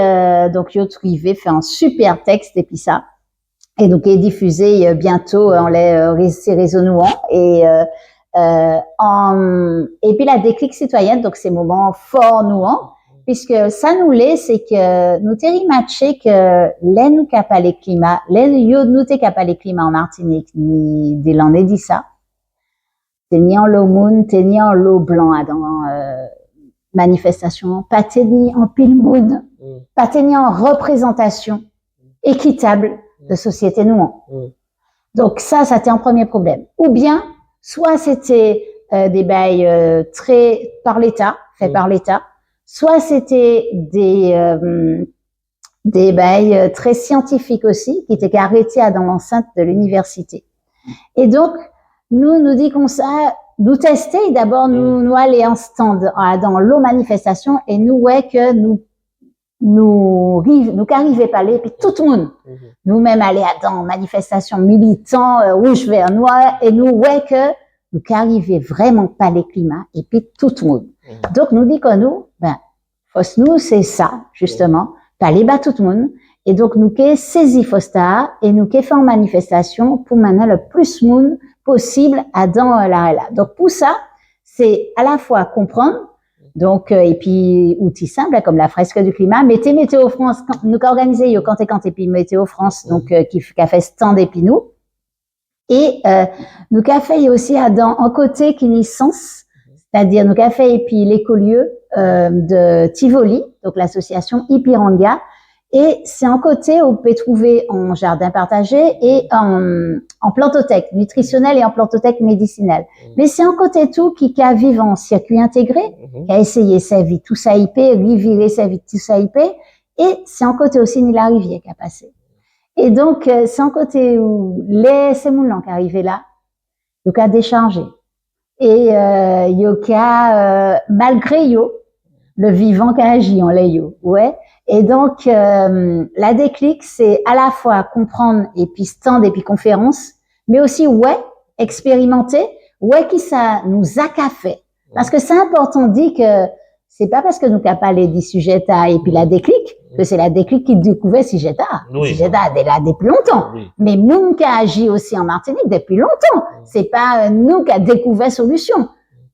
donc yo Trivé fait un super texte et puis ça, et donc est diffusé bientôt en ces réseaux nouants et puis la déclic citoyenne, donc ces moments forts nouants, puisque ça nous l'est, c'est que nous t'es matché que les nous capa les climats, les yo nous t'es capa les climats en Martinique, ni dès l'année dit ça, t'es ni en l'eau moon, t'es ni en l'eau blanc dans manifestation, pas t'es ni en pile moon, pas t'es ni en représentation équitable de société nouant. Donc ça t'est un premier problème. Ou bien soit c'était des bails très par l'État, fait par l'État, soit c'était des bails très scientifiques aussi, qui étaient arrêtés dans l'enceinte de l'université. Et donc, nous dit qu'on ça, nous tester d'abord, nous aller en stand dans l'eau manifestation et nous ouais que nous qu'arriver pas aller puis tout le monde nous-mêmes aller dans manifestation militant rouge vert noir et nous ouais que nous qu'arriver vraiment pas les climats et puis tout le monde. Donc nous dit que nous nous c'est ça justement pas les bas tout le monde et donc nous qu'est saisi Fosta et nous qu'est fait en manifestation pour maintenant le plus monde possible à dans la là. Donc pour ça c'est à la fois comprendre. Donc, et puis, outils simples, comme la fresque du climat. Mettez Météo France, nous qu'a organisé, yo, quand et puis Météo France, donc, qui a fait stand et puis nous. Et, nous qu'a fait aussi en côté qui n'y sens, c'est-à-dire nous qu'a fait et puis l'écolieu, de Tivoli, donc l'association Ipiranga. Et c'est en côté où vous pouvez trouver en jardin partagé et en plantothèque nutritionnelle et en plantothèque médicinale. Mais c'est en côté tout qui a vivre en circuit intégré, qui a essayé sa vie tout ça IP, revirer sa vie tout ça IP, et c'est en côté aussi ni la rivière qui a passé. Et donc c'est en côté où ces moulins qui arrivaient là, il y a déchargé. Et il y a malgré yo, le vivant qui agit en l'ayo, ouais. Et donc, la déclic, c'est à la fois comprendre et puis stand et puis conférence, mais aussi, ouais, expérimenter, ouais, qui ça nous a qu'à fait. Parce que c'est important de dire que c'est pas parce que nous qu'à parler du sujet et puis la déclic, que c'est la déclic qui découvrait sujet Oui. Sujet est là depuis longtemps. Oui. Mais nous qui a agi aussi en Martinique depuis longtemps. C'est pas nous qui a découvert solution.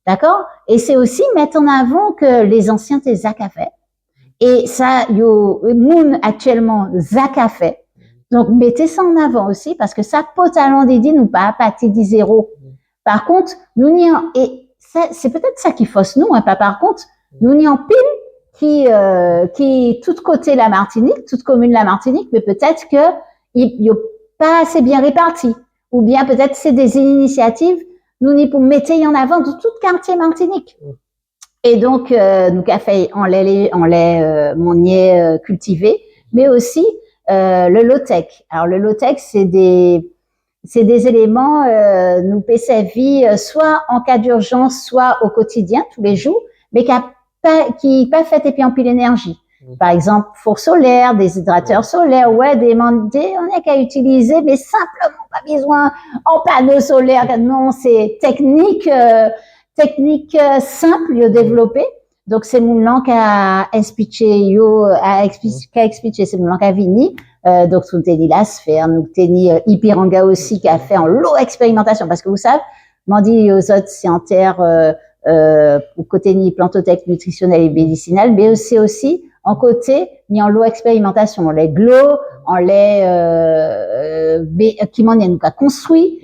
D'accord? Et c'est aussi mettre en avant que les anciens t'es qu'à fait. Et ça, moun actuellement, Zach a fait. Donc, mettez ça en avant aussi, parce que ça, potalement dédié, nous pas à partir du zéro. Par contre, nous n'y en, et ça, c'est peut-être ça qui fausse nous, pas par contre, nous n'y en pile qui, tout côté la Martinique, toute commune la Martinique, mais peut-être que, il pas assez bien répartis. Ou bien peut-être c'est des initiatives, nous n'y pour mettre en avant de tout quartier Martinique. Et donc, nous qu'a fait en lait monnier cultivé, mais aussi le low-tech. Alors le low-tech, c'est des éléments nous peut servir soit en cas d'urgence, soit au quotidien, tous les jours, mais qui pas fait et puis en pile énergie. Par exemple, four solaire, des hydrateurs solaires, ouais, on a qu'à utiliser, mais simplement pas besoin en panneaux solaires. Non, c'est technique simple développée. Donc c'est mon langue à expliquer c'est mon langue à vini. Donc nous t'es dit la sphère, nous t'es dit Ipiranga aussi qui a fait en lot expérimentation parce que vous savez, m'en dit aux autres scientifiques au côté ni plantothèque nutritionnelle et médicinale, mais c'est aussi en côté ni en lot expérimentation, les glow, en les qui m'en y a nous qu'a construit,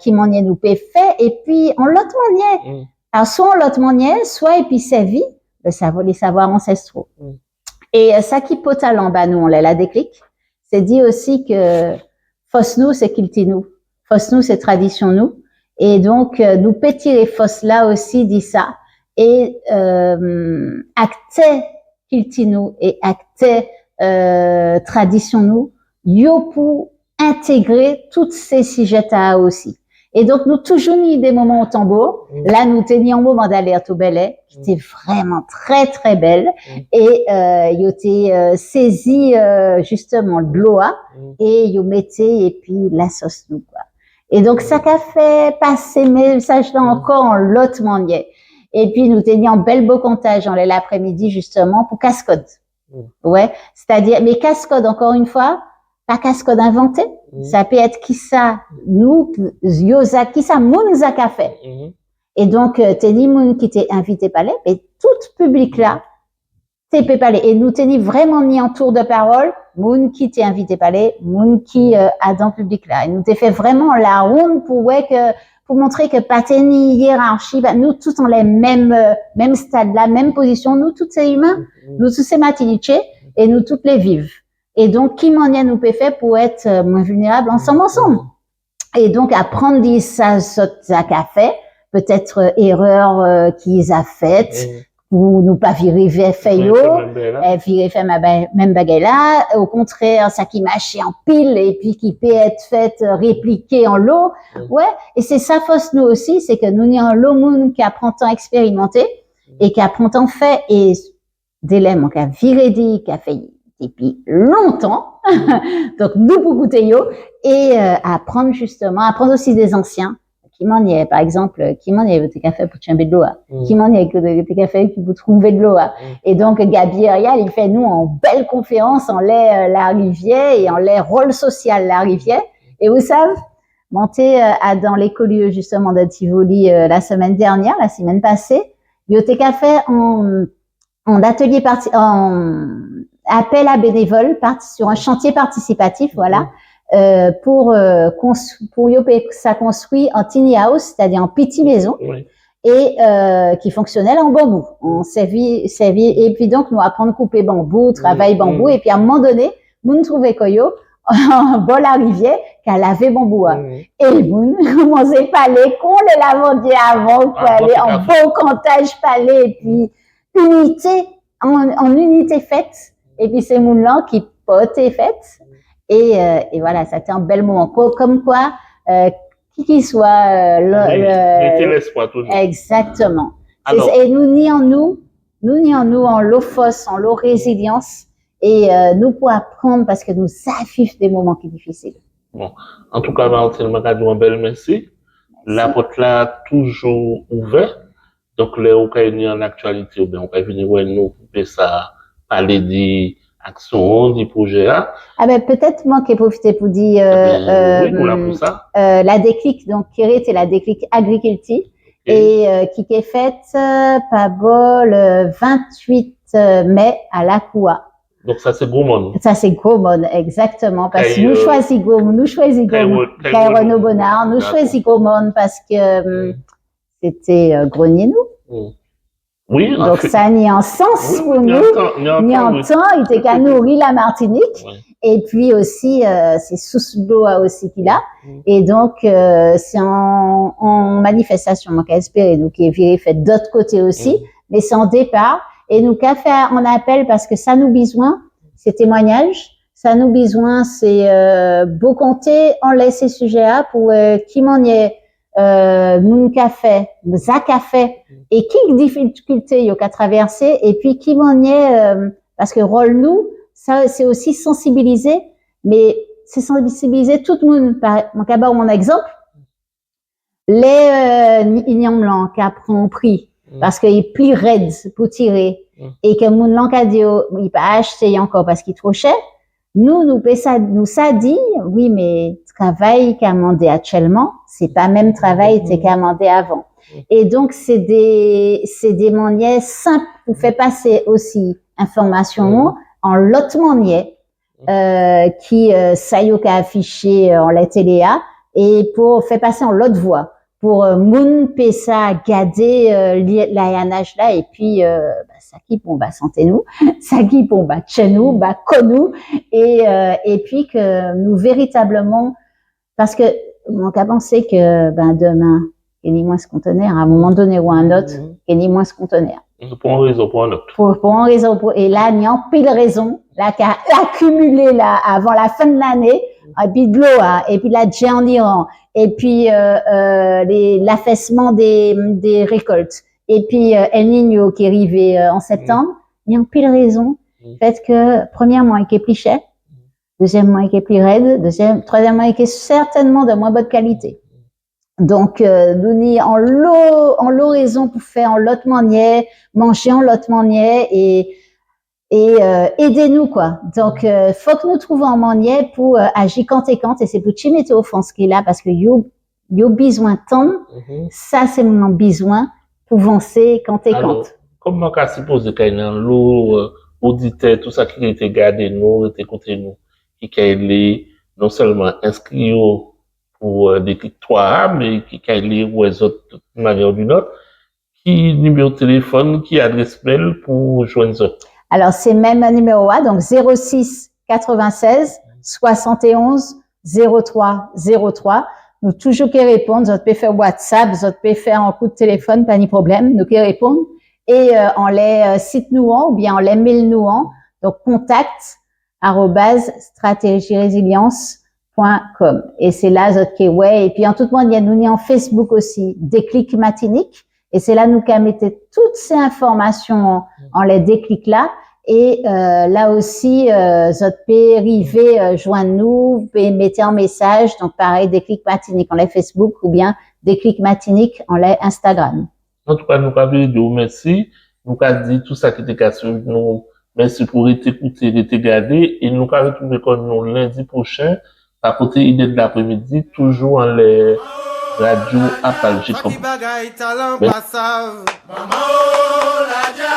qui m'en y a nous fait et puis en l'autre manière. Alors soit en l'autre manière, soit et puis servi les savoirs ancestraux. Et ça qui peut talent nous on l'a la déclic, c'est dit aussi que Fos nous, c'est culti nous. Fos nous, c'est tradition nous. Et donc, nous pétir les fos là aussi, dit ça. Et, acte culti nous et acte, tradition nous, yo pour intégrer toutes ces sujets là aussi. Et donc, nous toujours mis des moments au tambour. Là, nous tenions un moment d'alerte au Belay, qui était vraiment très, très belle. Et, il était saisi, justement, de l'eau, et il mettait, et puis, la sauce nous, quoi. Et donc, ça qu'a fait passer mes messages là encore en l'autre manière. Et puis, nous tenions un bel beau comptage en l'après-midi, justement, pour cascode. Ouais. C'est-à-dire, mais cascode, encore une fois, pas cascode inventé. Ça peut être qui ça, nous, yosa, qui ça, moun zaka fait. Et donc, t'es dit moun qui t'es invité palais, mais tout public là, t'es peut parler. Et nous t'es dit vraiment ni en tour de parole, moun qui t'es invité palais, moun qui, a dans le public là. Et nous t'es fait vraiment la ronde pour, ouais, pour montrer que pas t'es ni hiérarchie, bah, nous tous en les mêmes stade là, même position, nous tous ces humains, nous tous ces matinichés, et nous toutes les vives. Et donc, qui m'en a nous peut faire pour être moins vulnérables ensemble. Et donc, apprendre ça, ça qu'a fait, peut-être erreur qu'ils a faite, ou nous pas virer fait virer fait même bagaille là. Au contraire, ça qui mâché en pile et puis qui peut être fait répliquer en lot. Ouais. Et c'est ça, fausse nous aussi, c'est que nous n'y a un lot monde qui apprend tant expérimenté et qui apprend tant fait et délai, qui a viré dit, qui a fait depuis longtemps. Donc, nous, pour goûter yo, et, apprendre aussi des anciens. Qui m'en y est, par exemple, qui m'en y est, t'es fait pour chamber de l'eau, qui m'en y est, t'es fait pour trouver de l'eau, Et donc, Gabi Arial, il fait nous en belle conférence en lait, la rivière et en lait rôle social, la rivière. Et vous savez, monté, dans l'écolieu, justement, de Tivoli, la semaine passée, il y a fait en atelier en appel à bénévoles sur un chantier participatif, voilà, pour ça construit en tiny house, c'est-à-dire en petite maison, et qui fonctionnait en bambou. On servi, et puis donc nous apprendre à couper bambou, travailler bambou, et puis à un moment donné, nous trouvons Koyo en bol à rivière qu'à laver bambou. Et nous commençons pas les cons, les lavandiers avant, pour aller en beau comptage palais, et puis unité, en unité faite. Et puis c'est mon là qui pote est faite. Et voilà, ça a été un bel moment. Comme quoi, qui soit l'espoir toujours. Exactement. Alors, et nous ni en nous en l'eau fausse, en l'eau résilience, et nous pour apprendre parce que nous affiffe des moments qui sont difficiles. Bon, en tout cas, Martine, je un bel merci. La porte là toujours ouverte. Donc les occasions en actualité, on peut venir voir nous pour ça. Parler des actions, des projets. Ah ben peut-être moi qui ai profité pour dire pour ça. La déclic, donc qui était la déclic agriculture et qui est faite par le 28 mai à la Coua. Donc ça c'est gros monde. Ça c'est gros monde exactement parce que nous choisissons Renaud Bonnard, nous choisissons gros monde parce que c'était grenier nous. Oui, donc ça n'y en sens pour nous, ni en temps, il était qu'à nourrir la Martinique, et puis aussi c'est sous l'eau aussi qu'il a, et donc c'est en manifestation, donc à espérer, nous qui est fait d'autre côté aussi, mais c'est en départ, et nous qu'à faire en appel parce que ça nous besoin, ces témoignages, ça nous besoin, c'est beau compter, en laisser sujet à pour qui m'en y est. Moun café, za café, et qui difficulté yo qu'à traverser, et puis qui m'en est, parce que rôle nous, ça c'est aussi sensibiliser, mais c'est sensibiliser tout le monde. Mon cabas mon exemple, les ignons blancs qui apprennent prix, parce qu'ils plient raides pour tirer, et que moun l'encadio, il pas acheter encore parce qu'il est trop cher. Nous ça dit, oui, mais travail qu'a demandé actuellement, c'est pas même travail qu'a demandé avant. Et donc, c'est des manières simples pour faire passer aussi information en l'autre manière, qui, ça y est, qu'a affiché en la téléa, et pour faire passer en l'autre voie. Pour moun pesa garder l'ayanage là et puis ça qui pour santé nous, ça qui pour chez nous, connu et puis que nous véritablement Parce que, mon cas pensé que, ben, demain, il y a moins ce conteneur, à un moment donné ou à un autre, il y a moins ce conteneur. Pour une raison, pour un autre. Pour une raison, et là, il y a en pile raison, là, qui a accumulé, là, avant la fin de l'année, et puis de l'eau, hein, et puis la déjà en Iran, et puis, l'affaissement des récoltes, et puis, El Niño qui est arrivé, en septembre, il y a en pile raison, fait que, premièrement, il est plus cher, deuxièmement, il est plus raide, troisièmement, il est certainement de moins bonne qualité. Donc, nous ni en l'oraison pour faire en lot manière, manger en lot manière et aidez-nous quoi. Donc, faut que nous trouvions en manière pour agir quand et c'est pour mettre au fond ce qui est là parce que yo besoin de temps. Ça c'est mon besoin pour avancer quand. Comment qu'a supposé qu'il y a un lot auditeur tout ça qui était gardé nous, était côté nous, qui est non seulement inscrit pour des victoires, mais qui a les autres d'une manière ou d'une autre, qui numéro de téléphone, qui adresse mail pour joindre eux. Alors, c'est même un numéro A, donc 06 96 71 03 03. Nous toujours qui répondre, vous pouvez faire WhatsApp, vous pouvez faire un coup de téléphone, pas de problème, nous qui répondre. Et on les site nous ou bien on les mail nous donc contact@stratégierésilience.com. Et c'est là, ouais. Et puis, en tout monde, il y a nous, en Facebook aussi, Déclic Matinique. Et c'est là, nous, qui mettez toutes ces informations en les déclics là. Et, là aussi, peut arriver, joindre nous, mettez un message. Donc, pareil, Déclic Matinique en les Facebook ou bien Déclic Matinique en les Instagram. En tout cas, nous avons dit merci. Nous avons dit tout ça qui était question. Nous, merci pour écouter, regarder. Et nous avons retrouvé comme nous lundi prochain. À côté idée de l'après-midi, toujours en les radios Apalgie. Maman, oh, la dia.